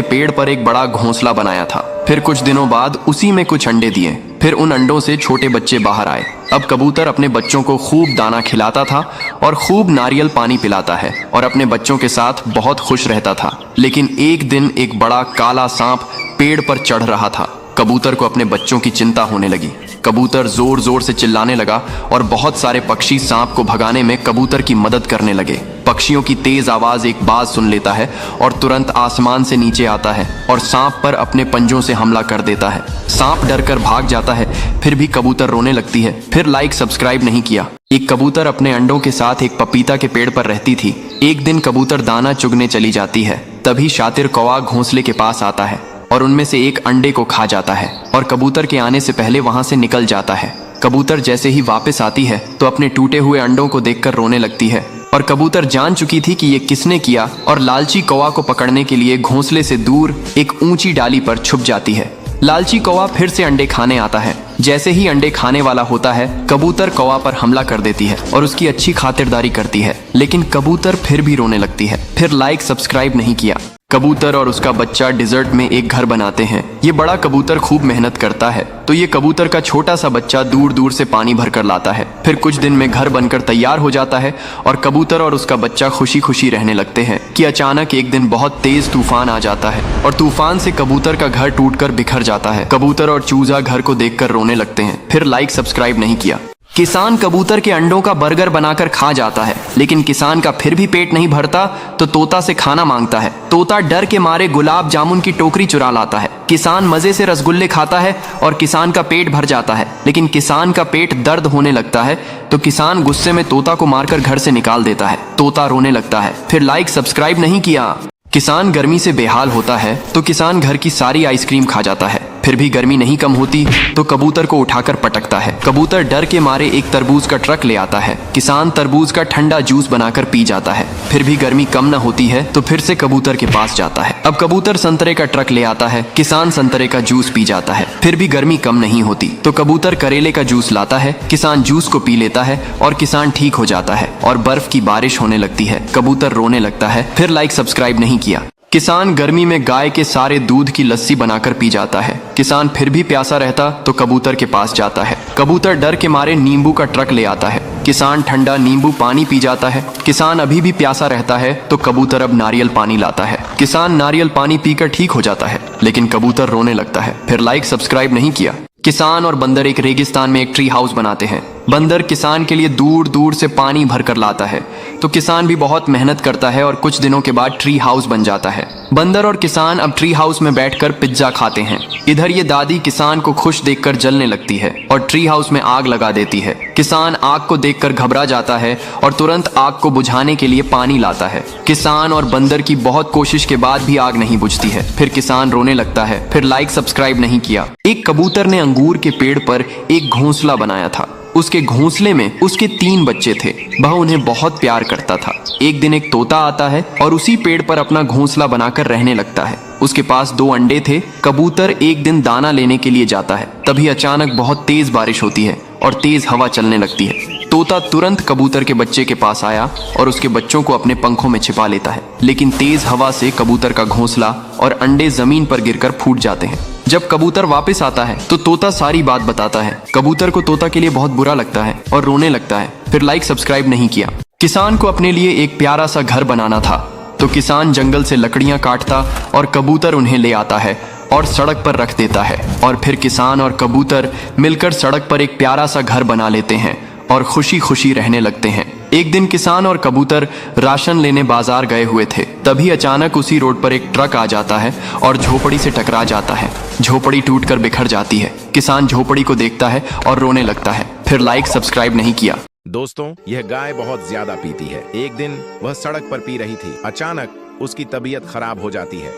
पेड़ पर एक बड़ा घोंसला बनाया था। फिर कुछ दिनों बाद उसी में कुछ अंडे दिए। फिर उन अंडों से छोटे बच्चे बाहर आए। अब कबूतर अपने बच्चों को खूब दाना खिलाता था और खूब नारियल पानी पिलाता है और अपने बच्चों के साथ बहुत खुश रहता था। लेकिन एक दिन एक बड़ा काला सांप पेड़ पर चढ़ रहा था। कबूतर को अपने बच्चों की चिंता होने लगी। कबूतर जोर जोर से चिल्लाने लगा और बहुत सारे पक्षी सांप को भगाने में कबूतर की मदद करने लगे। पक्षियों की तेज आवाज एक बाज सुन लेता है और तुरंत आसमान से नीचे आता है और सांप पर अपने पंजों से हमला कर देता है। सांप डरकर भाग जाता है। फिर भी कबूतर रोने लगती है। फिर लाइक सब्सक्राइब नहीं किया। एक कबूतर अपने अंडों के साथ एक पपीता के पेड़ पर रहती थी। एक दिन कबूतर दाना चुगने चली जाती है। तभी शातिर कौवा घोंसले के पास आता है और उनमें से एक अंडे को खा जाता है और कबूतर के आने से पहले वहां से निकल जाता है। कबूतर जैसे ही वापस आती है तो अपने टूटे हुए अंडों को देखकर रोने लगती है और कबूतर जान चुकी थी कि ये किसने किया और लालची कौवा को पकड़ने के लिए घोंसले से दूर एक ऊंची डाली पर छुप जाती है। लालची कौवा फिर से अंडे खाने आता है। जैसे ही अंडे खाने वाला होता है, कबूतर कौवा पर हमला कर देती है और उसकी अच्छी खातिरदारी करती है, लेकिन कबूतर फिर भी रोने लगती है। फिर लाइक सब्सक्राइब नहीं किया। कबूतर और उसका बच्चा डिजर्ट में एक घर बनाते हैं। ये बड़ा कबूतर खूब मेहनत करता है, तो ये कबूतर का छोटा सा बच्चा दूर दूर से पानी भर कर लाता है। फिर कुछ दिन में घर बनकर तैयार हो जाता है और कबूतर और उसका बच्चा खुशी खुशी रहने लगते हैं कि अचानक एक दिन बहुत तेज तूफान आ जाता है और तूफान से कबूतर का घर टूटकर बिखर जाता है। कबूतर और चूजा घर को देखकर रोने लगते हैं। फिर लाइक सब्सक्राइब नहीं किया। किसान कबूतर के अंडों का बर्गर बनाकर खा जाता है, लेकिन किसान का फिर भी पेट नहीं भरता तो तोता से खाना मांगता है। तोता डर के मारे गुलाब जामुन की टोकरी चुरा लाता है। किसान मजे से रसगुल्ले खाता है और किसान का पेट भर जाता है, लेकिन किसान का पेट दर्द होने लगता है तो किसान गुस्से में तोता को मारकर घर से निकाल देता है। तोता रोने लगता है। फिर लाइक सब्सक्राइब नहीं किया। किसान गर्मी से बेहाल होता है तो किसान घर की सारी आइसक्रीम खा जाता है। फिर भी गर्मी नहीं कम होती तो कबूतर को उठाकर पटकता है। कबूतर डर के मारे एक तरबूज का ट्रक ले आता है। किसान तरबूज का ठंडा जूस बनाकर पी जाता है। फिर भी गर्मी कम न होती है तो फिर से कबूतर के पास जाता है। अब कबूतर संतरे का ट्रक ले आता है। किसान संतरे का जूस पी जाता है। फिर भी गर्मी कम नहीं होती तो कबूतर करेले का जूस लाता है। किसान जूस को पी लेता है और किसान ठीक हो जाता है और बर्फ की बारिश होने लगती है। कबूतर रोने लगता है। फिर लाइक सब्सक्राइब नहीं किया। किसान गर्मी में गाय के सारे दूध की लस्सी बनाकर पी जाता है। किसान फिर भी प्यासा रहता तो कबूतर के पास जाता है। कबूतर डर के मारे नींबू का ट्रक ले आता है। किसान ठंडा नींबू पानी पी जाता है। किसान अभी भी प्यासा रहता है तो कबूतर अब नारियल पानी लाता है। किसान नारियल पानी पीकर ठीक हो जाता है, लेकिन कबूतर रोने लगता है। फिर लाइक सब्सक्राइब नहीं किया। किसान और बंदर एक रेगिस्तान में एक ट्री हाउस बनाते हैं। बंदर किसान के लिए दूर दूर से पानी भरकर लाता है, तो किसान भी बहुत मेहनत करता है और कुछ दिनों के बाद ट्री हाउस बन जाता है। बंदर और किसान अब ट्री हाउस में बैठकर पिज्जा खाते हैं। इधर ये दादी किसान को खुश देखकर जलने लगती है और ट्री हाउस में आग लगा देती है। किसान आग को देखकर घबरा जाता है और तुरंत आग को बुझाने के लिए पानी लाता है। किसान और बंदर की बहुत कोशिश के बाद भी आग नहीं बुझती है। फिर किसान रोने लगता है। फिर लाइक सब्सक्राइब नहीं किया। एक कबूतर ने अंगूर के पेड़ पर एक घोंसला बनाया था। उसके घोंसले में उसके 3 बच्चे थे। वह उन्हें बहुत प्यार करता था। एक दिन एक तोता आता है और उसी पेड़ पर अपना घोंसला बनाकर रहने लगता है। उसके पास 2 अंडे थे। कबूतर एक दिन दाना लेने के लिए जाता है। तभी अचानक बहुत तेज बारिश होती है और तेज हवा चलने लगती है। तोता तुरंत कबूतर के बच्चे के पास आया और उसके बच्चों को अपने पंखों में छिपा लेता है, लेकिन तेज हवा से कबूतर का घोंसला और अंडे जमीन पर गिरकर फूट जाते हैं। जब कबूतर वापस आता है तो तोता सारी बात बताता है। कबूतर को तोता के लिए बहुत बुरा लगता है और रोने लगता है। फिर लाइक सब्सक्राइब नहीं किया। किसान को अपने लिए एक प्यारा सा घर बनाना था, तो किसान जंगल से लकड़ियां काटता और कबूतर उन्हें ले आता है और सड़क पर रख देता है। और फिर किसान और कबूतर मिलकर सड़क पर एक प्यारा सा घर बना लेते हैं और खुशी खुशी रहने लगते हैं। एक दिन किसान और कबूतर राशन लेने बाजार गए हुए थे। तभी अचानक उसी रोड पर एक ट्रक आ जाता है और झोपड़ी से टकरा जाता है। झोपड़ी टूटकर बिखर जाती है। किसान झोपड़ी को देखता है और रोने लगता है। फिर लाइक सब्सक्राइब नहीं किया। दोस्तों, यह गाय बहुत ज्यादा पीती है। एक दिन वह सड़क पर पी रही थी। अचानक उसकी तबीयत खराब हो जाती है।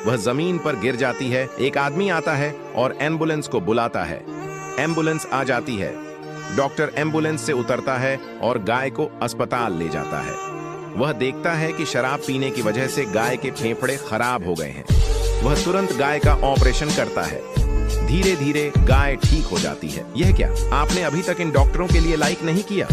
वह जमीन पर गिर जाती है। एक आदमी आता है और एम्बुलेंस को बुलाता है। एम्बुलेंस आ जाती है। डॉक्टर एम्बुलेंस से उतरता है और गाय को अस्पताल ले जाता है। वह देखता है कि शराब पीने की वजह से गाय के फेफड़े खराब हो गए हैं। वह तुरंत गाय का ऑपरेशन करता है। धीरे धीरे गाय ठीक हो जाती है। यह क्या, आपने अभी तक इन डॉक्टरों के लिए लाइक नहीं किया?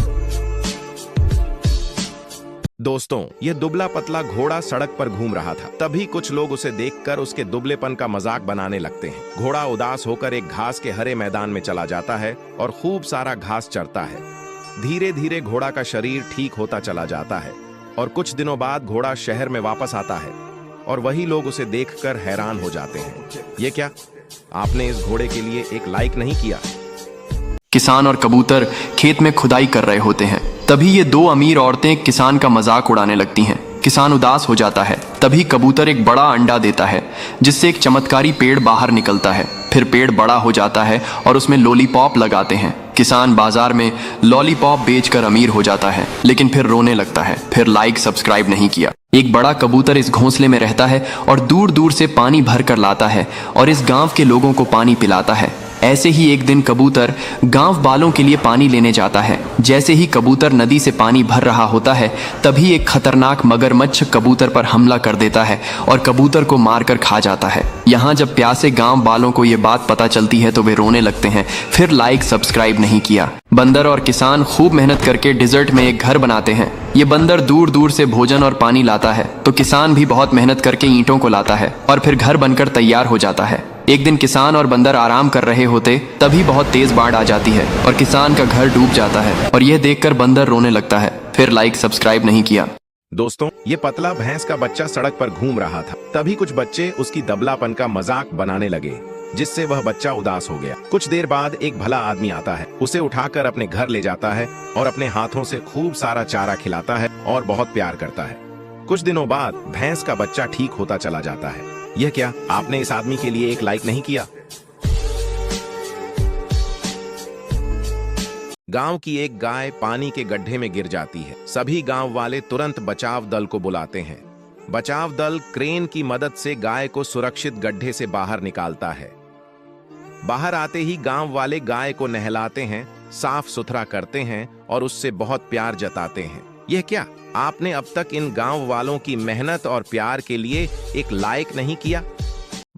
दोस्तों, यह दुबला पतला घोड़ा सड़क पर घूम रहा था। तभी कुछ लोग उसे देखकर उसके दुबलेपन का मजाक बनाने लगते हैं। घोड़ा उदास होकर एक घास के हरे मैदान में चला जाता है और खूब सारा घास चरता है। धीरे धीरे घोड़ा का शरीर ठीक होता चला जाता है और कुछ दिनों बाद घोड़ा शहर में वापस आता है और वही लोग उसे देखकर हैरान हो जाते हैं। ये क्या, आपने इस घोड़े के लिए एक लाइक नहीं किया? किसान और कबूतर खेत में खुदाई कर रहे होते हैं। तभी ये 2 अमीर औरतें किसान का मजाक उड़ाने लगती हैं। किसान उदास हो जाता है। तभी कबूतर एक बड़ा अंडा देता है, जिससे एक चमत्कारी पेड़ बाहर निकलता है। फिर पेड़ बड़ा हो जाता है और उसमें लॉलीपॉप लगाते हैं। किसान बाजार में लॉलीपॉप बेचकर अमीर हो जाता है, लेकिन फिर रोने लगता है। फिर लाइक सब्सक्राइब नहीं किया। एक बड़ा कबूतर इस घोंसले में रहता है और दूर दूर से पानी भर कर लाता है और इस गांव के लोगों को पानी पिलाता है। ऐसे ही एक दिन कबूतर गांव वालों के लिए पानी लेने जाता है। जैसे ही कबूतर नदी से पानी भर रहा होता है, तभी एक खतरनाक मगरमच्छ कबूतर पर हमला कर देता है और कबूतर को मारकर खा जाता है। यहाँ जब प्यासे गांव वालों को ये बात पता चलती है तो वे रोने लगते हैं। फिर लाइक सब्सक्राइब नहीं किया। बंदर और किसान खूब मेहनत करके डिजर्ट में एक घर बनाते हैं। ये बंदर दूर दूर से भोजन और पानी लाता है, तो किसान भी बहुत मेहनत करके ईंटों को लाता है और फिर घर बनकर तैयार हो जाता है। एक दिन किसान और बंदर आराम कर रहे होते, तभी बहुत तेज बाढ़ आ जाती है और किसान का घर डूब जाता है और यह देखकर बंदर रोने लगता है। फिर लाइक सब्सक्राइब नहीं किया। दोस्तों, ये पतला भैंस का बच्चा सड़क पर घूम रहा था। तभी कुछ बच्चे उसकी दबलापन का मजाक बनाने लगे, जिससे वह बच्चा उदास हो गया। कुछ देर बाद एक भला आदमी आता है, उसे उठाकर अपने घर ले जाता है और अपने हाथों से खूब सारा चारा खिलाता है और बहुत प्यार करता है। कुछ दिनों बाद भैंस का बच्चा ठीक होता चला जाता है। यह क्या, आपने इस आदमी के लिए एक लाइक नहीं किया? गांव की एक गाय पानी के गड्ढे में गिर जाती है। सभी गांव वाले तुरंत बचाव दल को बुलाते हैं। बचाव दल क्रेन की मदद से गाय को सुरक्षित गड्ढे से बाहर निकालता है। बाहर आते ही गांव वाले गाय को नहलाते हैं, साफ सुथरा करते हैं और उससे बहुत प्यार जताते हैं। यह क्या, आपने अब तक इन गांव वालों की मेहनत और प्यार के लिए एक लाइक नहीं किया?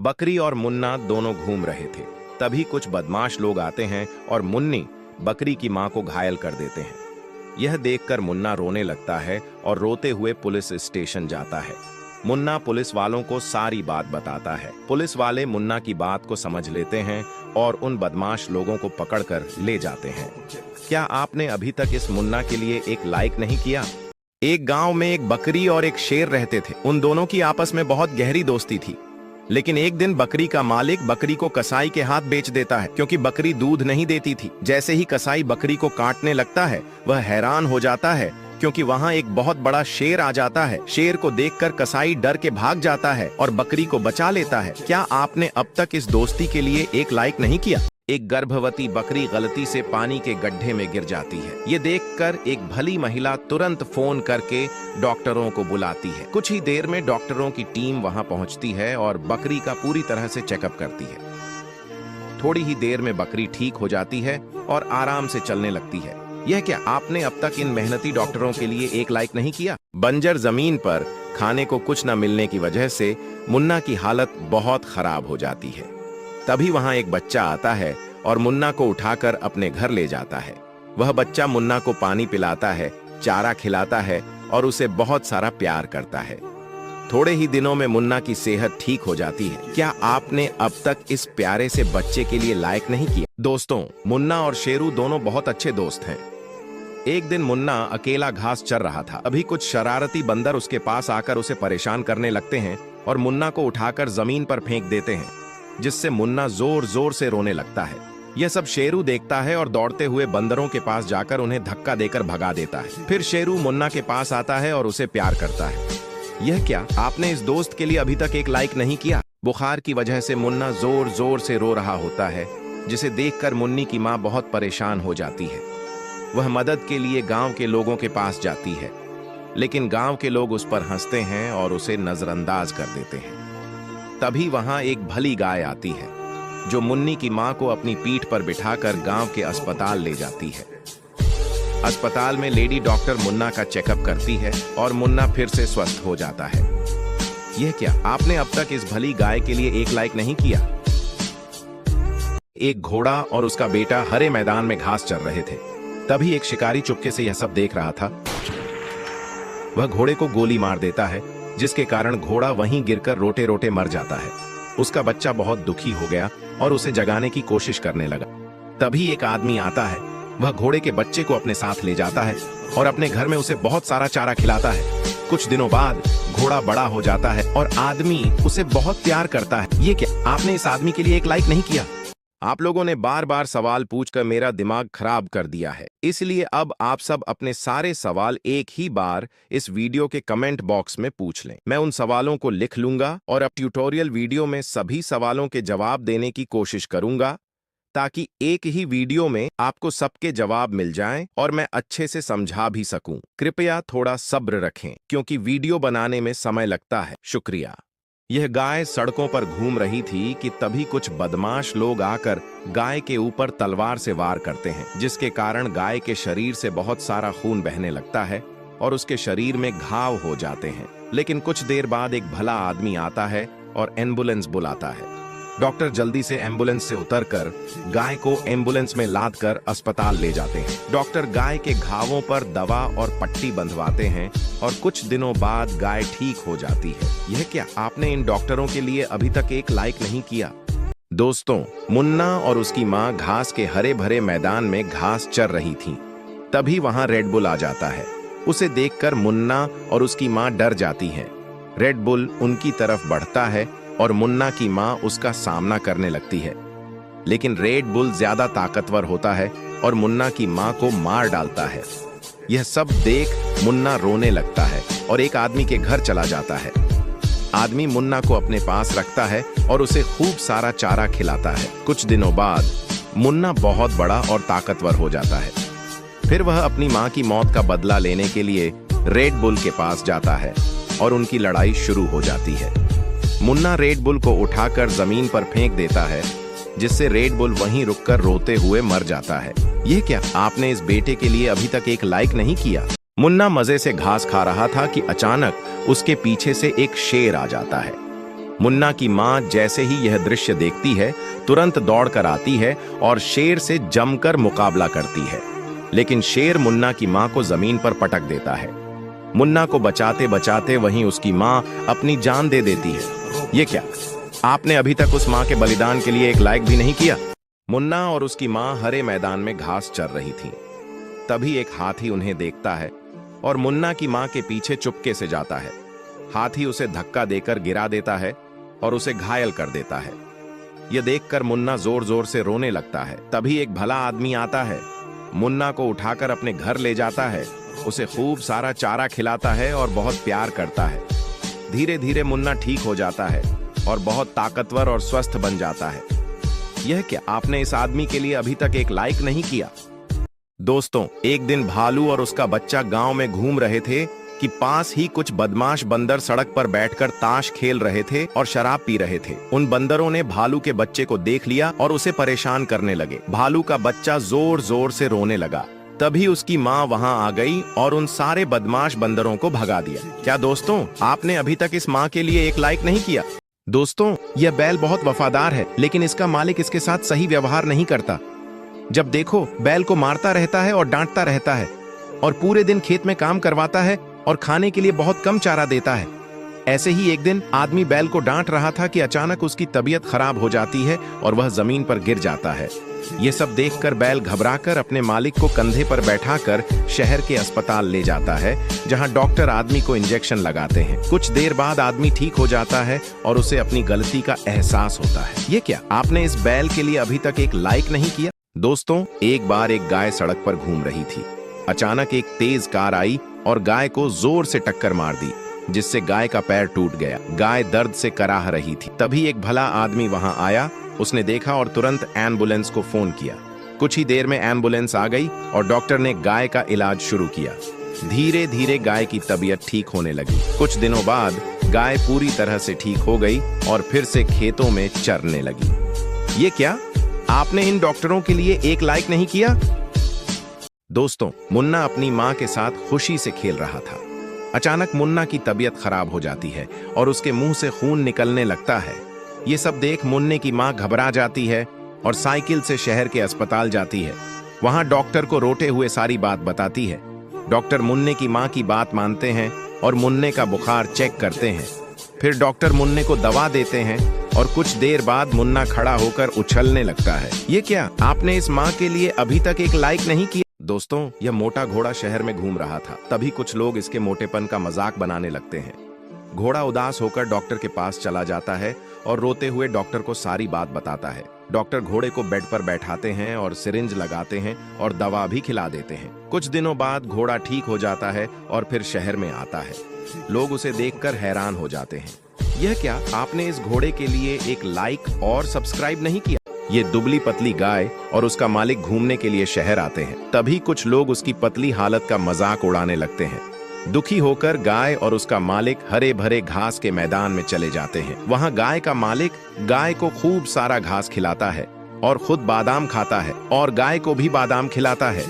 बकरी और मुन्ना दोनों घूम रहे थे। तभी कुछ बदमाश लोग आते हैं और मुन्नी बकरी की मां को घायल कर देते हैं। यह देखकर मुन्ना रोने लगता है और रोते हुए पुलिस स्टेशन जाता है। मुन्ना पुलिस वालों को सारी बात बताता है। पुलिस वाले मुन्ना की बात को समझ लेते हैं और उन बदमाश लोगों को पकड़कर ले जाते हैं। क्या आपने अभी तक इस मुन्ना के लिए एक लाइक नहीं किया? एक गांव में एक बकरी और एक शेर रहते थे। उन दोनों की आपस में बहुत गहरी दोस्ती थी। लेकिन एक दिन बकरी का मालिक बकरी को कसाई के हाथ बेच देता है, क्योंकि बकरी दूध नहीं देती थी। जैसे ही कसाई बकरी को काटने लगता है, वह हैरान हो जाता है, क्योंकि वहां एक बहुत बड़ा शेर आ जाता है। शेर को देखकर कसाई डर के भाग जाता है और बकरी को बचा लेता है। क्या आपने अब तक इस दोस्ती के लिए एक लाइक नहीं किया? एक गर्भवती बकरी गलती से पानी के गड्ढे में गिर जाती है। ये देखकर एक भली महिला तुरंत फोन करके डॉक्टरों को बुलाती है। कुछ ही देर में डॉक्टरों की टीम वहां पहुंचती है और बकरी का पूरी तरह से चेकअप करती है। थोड़ी ही देर में बकरी ठीक हो जाती है और आराम से चलने लगती है। यह क्या, आपने अब तक इन मेहनती डॉक्टरों के लिए एक लाइक नहीं किया? बंजर जमीन पर खाने को कुछ न मिलने की वजह से मुन्ना की हालत बहुत खराब हो जाती है। तभी वहां एक बच्चा आता है और मुन्ना को उठाकर अपने घर ले जाता है। वह बच्चा मुन्ना को पानी पिलाता है, चारा खिलाता है और उसे बहुत सारा प्यार करता है। थोड़े ही दिनों में मुन्ना की सेहत ठीक हो जाती है। क्या आपने अब तक इस प्यारे से बच्चे के लिए लाइक नहीं किया? दोस्तों, मुन्ना और शेरू दोनों बहुत अच्छे दोस्त हैं। एक दिन मुन्ना अकेला घास चर रहा था। अभी कुछ शरारती बंदर उसके पास आकर उसे परेशान करने लगते हैं और मुन्ना को उठाकर जमीन पर फेंक देते हैं, जिससे मुन्ना जोर जोर से रोने लगता है। यह सब शेरू देखता है और दौड़ते हुए बंदरों के पास जाकर उन्हें धक्का देकर भगा देता है। फिर शेरू मुन्ना के पास आता है और उसे प्यार करता है। यह क्या, आपने इस दोस्त के लिए अभी तक एक लाइक नहीं किया? बुखार की वजह से मुन्ना जोर जोर से रो रहा होता है, जिसे देखकर मुन्नी की माँ बहुत परेशान हो जाती है। वह मदद के लिए गांव के लोगों के पास जाती है, लेकिन गांव के लोग उस पर हंसते हैं और उसे नजरअंदाज कर देते हैं। तभी वहां एक भली गाय आती है, जो मुन्नी की मां को अपनी पीठ पर बिठाकर गांव के अस्पताल ले जाती है। अस्पताल में लेडी डॉक्टर मुन्ना का चेकअप करती है और मुन्ना फिर से स्वस्थ हो जाता है। यह क्या, आपने अब तक इस भली गाय के लिए एक लाइक नहीं किया? एक घोड़ा और उसका बेटा हरे मैदान में घास चर रहे थे। तभी एक शिकारी चुपके से यह सब देख रहा था। वह घोड़े को गोली मार देता है, जिसके कारण घोड़ा वहीं गिरकर रोटे रोटे मर जाता है। उसका बच्चा बहुत दुखी हो गया और उसे जगाने की कोशिश करने लगा। तभी एक आदमी आता है। वह घोड़े के बच्चे को अपने साथ ले जाता है और अपने घर में उसे बहुत सारा चारा खिलाता है। कुछ दिनों बाद घोड़ा बड़ा हो जाता है और आदमी उसे बहुत प्यार करता है। ये क्या, आपने इस आदमी के लिए एक लाइक नहीं किया? आप लोगों ने बार बार सवाल पूछकर मेरा दिमाग खराब कर दिया है, इसलिए अब आप सब अपने सारे सवाल एक ही बार इस वीडियो के कमेंट बॉक्स में पूछ लें। मैं उन सवालों को लिख लूंगा और अब ट्यूटोरियल वीडियो में सभी सवालों के जवाब देने की कोशिश करूंगा, ताकि एक ही वीडियो में आपको सबके जवाब मिल जाएं और मैं अच्छे से समझा भी सकूं। कृपया थोड़ा सब्र रखें, क्योंकि वीडियो बनाने में समय लगता है। शुक्रिया। यह गाय सड़कों पर घूम रही थी कि तभी कुछ बदमाश लोग आकर गाय के ऊपर तलवार से वार करते हैं, जिसके कारण गाय के शरीर से बहुत सारा खून बहने लगता है और उसके शरीर में घाव हो जाते हैं। लेकिन कुछ देर बाद एक भला आदमी आता है और एम्बुलेंस बुलाता है। डॉक्टर जल्दी से एम्बुलेंस से उतरकर गाय को एम्बुलेंस में लादकर अस्पताल ले जाते हैं। डॉक्टर गाय के घावों पर दवा और पट्टी बंधवाते हैं और कुछ दिनों बाद गाय ठीक हो जाती है। यह क्या, आपने इन डॉक्टरों के लिए अभी तक एक लाइक नहीं किया? दोस्तों, मुन्ना और उसकी माँ घास के हरे भरे मैदान में घास चर रही थीं। तभी वहां रेड बुल आ जाता है। उसे देखकर मुन्ना और उसकी माँ डर जाती हैं। रेड बुल उनकी तरफ बढ़ता है और मुन्ना की माँ उसका सामना करने लगती है, लेकिन रेड बुल ज्यादा ताकतवर होता है और मुन्ना की माँ को मार डालता है। यह सब देख मुन्ना रोने लगता है और एक आदमी के घर चला जाता है। आदमी मुन्ना को अपने पास रखता है और उसे खूब सारा चारा खिलाता है। कुछ दिनों बाद मुन्ना बहुत बड़ा और ताकतवर हो जाता है। फिर वह अपनी माँ की मौत का बदला लेने के लिए रेड बुल के पास जाता है और उनकी लड़ाई शुरू हो जाती है। मुन्ना रेड बुल को उठाकर जमीन पर फेंक देता है, जिससे रेड बुल वहीं रुककर रोते हुए मर जाता है। यह क्या, आपने इस बेटे के लिए अभी तक एक लाइक नहीं किया? मुन्ना मजे से घास खा रहा था कि अचानक उसके पीछे से एक शेर आ जाता है। मुन्ना की माँ जैसे ही यह दृश्य देखती है, तुरंत दौड़कर आती है और शेर से जमकर मुकाबला करती है, लेकिन शेर मुन्ना की माँ को जमीन पर पटक देता है। मुन्ना को बचाते बचाते वहीं उसकी माँ अपनी जान दे देती है। ये क्या, आपने अभी तक उस माँ के बलिदान के लिए एक लाइक भी नहीं किया? मुन्ना और उसकी माँ हरे मैदान में घास चर रही थी। तभी एक हाथी उन्हें देखता है और मुन्ना की माँ के पीछे चुपके से जाता है। हाथी उसे धक्का देकर गिरा देता है और उसे घायल कर देता है। यह देखकर मुन्ना जोर जोर से रोने लगता है। तभी एक भला आदमी आता है, मुन्ना को उठाकर अपने घर ले जाता है, उसे खूब सारा चारा खिलाता है और बहुत प्यार करता है। धीरे धीरे मुन्ना ठीक हो जाता है और बहुत ताकतवर और स्वस्थ बन जाता है। यह क्या, आपने इस आदमी के लिए अभी तक एक लाइक नहीं किया? दोस्तों, एक दिन भालू और उसका बच्चा गांव में घूम रहे थे कि पास ही कुछ बदमाश बंदर सड़क पर बैठकर ताश खेल रहे थे और शराब पी रहे थे। उन बंदरों ने भालू के बच्चे को देख लिया और उसे परेशान करने लगे। भालू का बच्चा जोर जोर से रोने लगा। तभी उसकी माँ वहां आ गई और उन सारे बदमाश बंदरों को भगा दिया। क्या दोस्तों, आपने अभी तक इस माँ के लिए एक लाइक नहीं किया? दोस्तों, यह बैल बहुत वफादार है, लेकिन इसका मालिक इसके साथ सही व्यवहार नहीं करता। जब देखो बैल को मारता रहता है और डांटता रहता है और पूरे दिन खेत में काम करवाता है और खाने के लिए बहुत कम चारा देता है। ऐसे ही एक दिन आदमी बैल को डांट रहा था कि अचानक उसकी तबीयत खराब हो जाती है और वह जमीन पर गिर जाता है। ये सब देखकर बैल घबराकर अपने मालिक को कंधे पर बैठाकर शहर के अस्पताल ले जाता है, जहां डॉक्टर आदमी को इंजेक्शन लगाते हैं। कुछ देर बाद आदमी ठीक हो जाता है और उसे अपनी गलती का एहसास होता है। ये क्या, आपने इस बैल के लिए अभी तक एक लाइक नहीं किया? दोस्तों, एक बार एक गाय सड़क पर घूम रही थी। अचानक एक तेज कार आई और गाय को जोर से टक्कर मार दी, जिससे गाय का पैर टूट गया। गाय दर्द से कराह रही थी। तभी एक भला आदमी वहां आया। उसने देखा और तुरंत एम्बुलेंस को फोन किया। कुछ ही देर में एम्बुलेंस आ गई और डॉक्टर ने गाय का इलाज शुरू किया। धीरे धीरे गाय की तबीयत ठीक होने लगी। कुछ दिनों बाद गाय पूरी तरह से ठीक हो गई और फिर से खेतों में चरने लगी। ये क्या, आपने इन डॉक्टरों के लिए एक लाइक नहीं किया? दोस्तों, मुन्ना अपनी माँ के साथ खुशी से खेल रहा था। अचानक मुन्ना की तबीयत खराब हो जाती है और उसके मुंह से खून निकलने लगता है। ये सब देख मुन्ने की माँ घबरा जाती है और साइकिल से शहर के अस्पताल जाती है। वहां डॉक्टर को रोते हुए सारी बात बताती है। डॉक्टर मुन्ने की माँ की बात मानते हैं और मुन्ने का बुखार चेक करते हैं। फिर डॉक्टर मुन्ने को दवा देते हैं और कुछ देर बाद मुन्ना खड़ा होकर उछलने लगता है। ये क्या, आपने इस माँ के लिए अभी तक एक लाइक नहीं किया? दोस्तों, यह मोटा घोड़ा शहर में घूम रहा था। तभी कुछ लोग इसके मोटेपन का मजाक बनाने लगते हैं। घोड़ा उदास होकर डॉक्टर के पास चला जाता है और रोते हुए डॉक्टर को सारी बात बताता है। डॉक्टर घोड़े को बेड पर बैठाते हैं और सिरिंज लगाते हैं और दवा भी खिला देते हैं। कुछ दिनों बाद घोड़ा ठीक हो जाता है और फिर शहर में आता है। लोग उसे देखकर हैरान हो जाते हैं। यह क्या, आपने इस घोड़े के लिए एक लाइक और सब्सक्राइब नहीं किया? ये दुबली पतली गाय और उसका मालिक घूमने के लिए शहर आते हैं। तभी कुछ लोग उसकी पतली हालत का मजाक उड़ाने लगते हैं। दुखी होकर गाय और उसका मालिक हरे भरे घास के मैदान में चले जाते हैं। वहां गाय का मालिक गाय को खूब सारा घास खिलाता है और खुद बादाम खाता है और गाय को भी बादाम खिलाता है।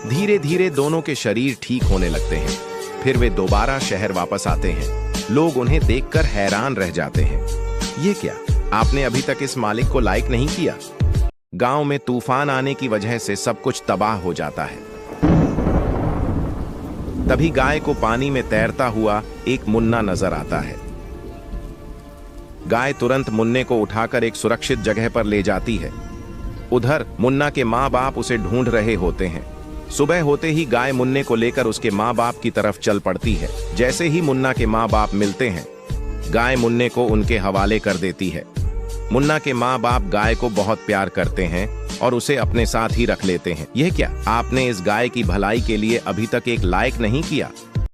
धीरे धीरे दोनों के शरीर ठीक होने लगते हैं। फिर वे दोबारा शहर वापस आते हैं। लोग उन्हें देखकर हैरान रह जाते हैं। ये क्या, आपने अभी तक इस मालिक को लाइक नहीं किया? गांव में तूफान आने की वजह से सब कुछ तबाह हो जाता है। तभी गाय को पानी में तैरता हुआ एक मुन्ना नजर आता है। गाय तुरंत मुन्ने को उठाकर एक सुरक्षित जगह पर ले जाती है। उधर मुन्ना के माँ बाप उसे ढूंढ रहे होते हैं। सुबह होते ही गाय मुन्ने को लेकर उसके माँ बाप की तरफ चल पड़ती है। जैसे ही मुन्ना के माँ बाप मिलते हैं, गाय मुन्ने को उनके हवाले कर देती है। मुन्ना के माँ बाप गाय को बहुत प्यार करते हैं और उसे अपने साथ ही रख लेते हैं। यह क्या, आपने इस गाय की भलाई के लिए अभी तक एक लाइक नहीं किया?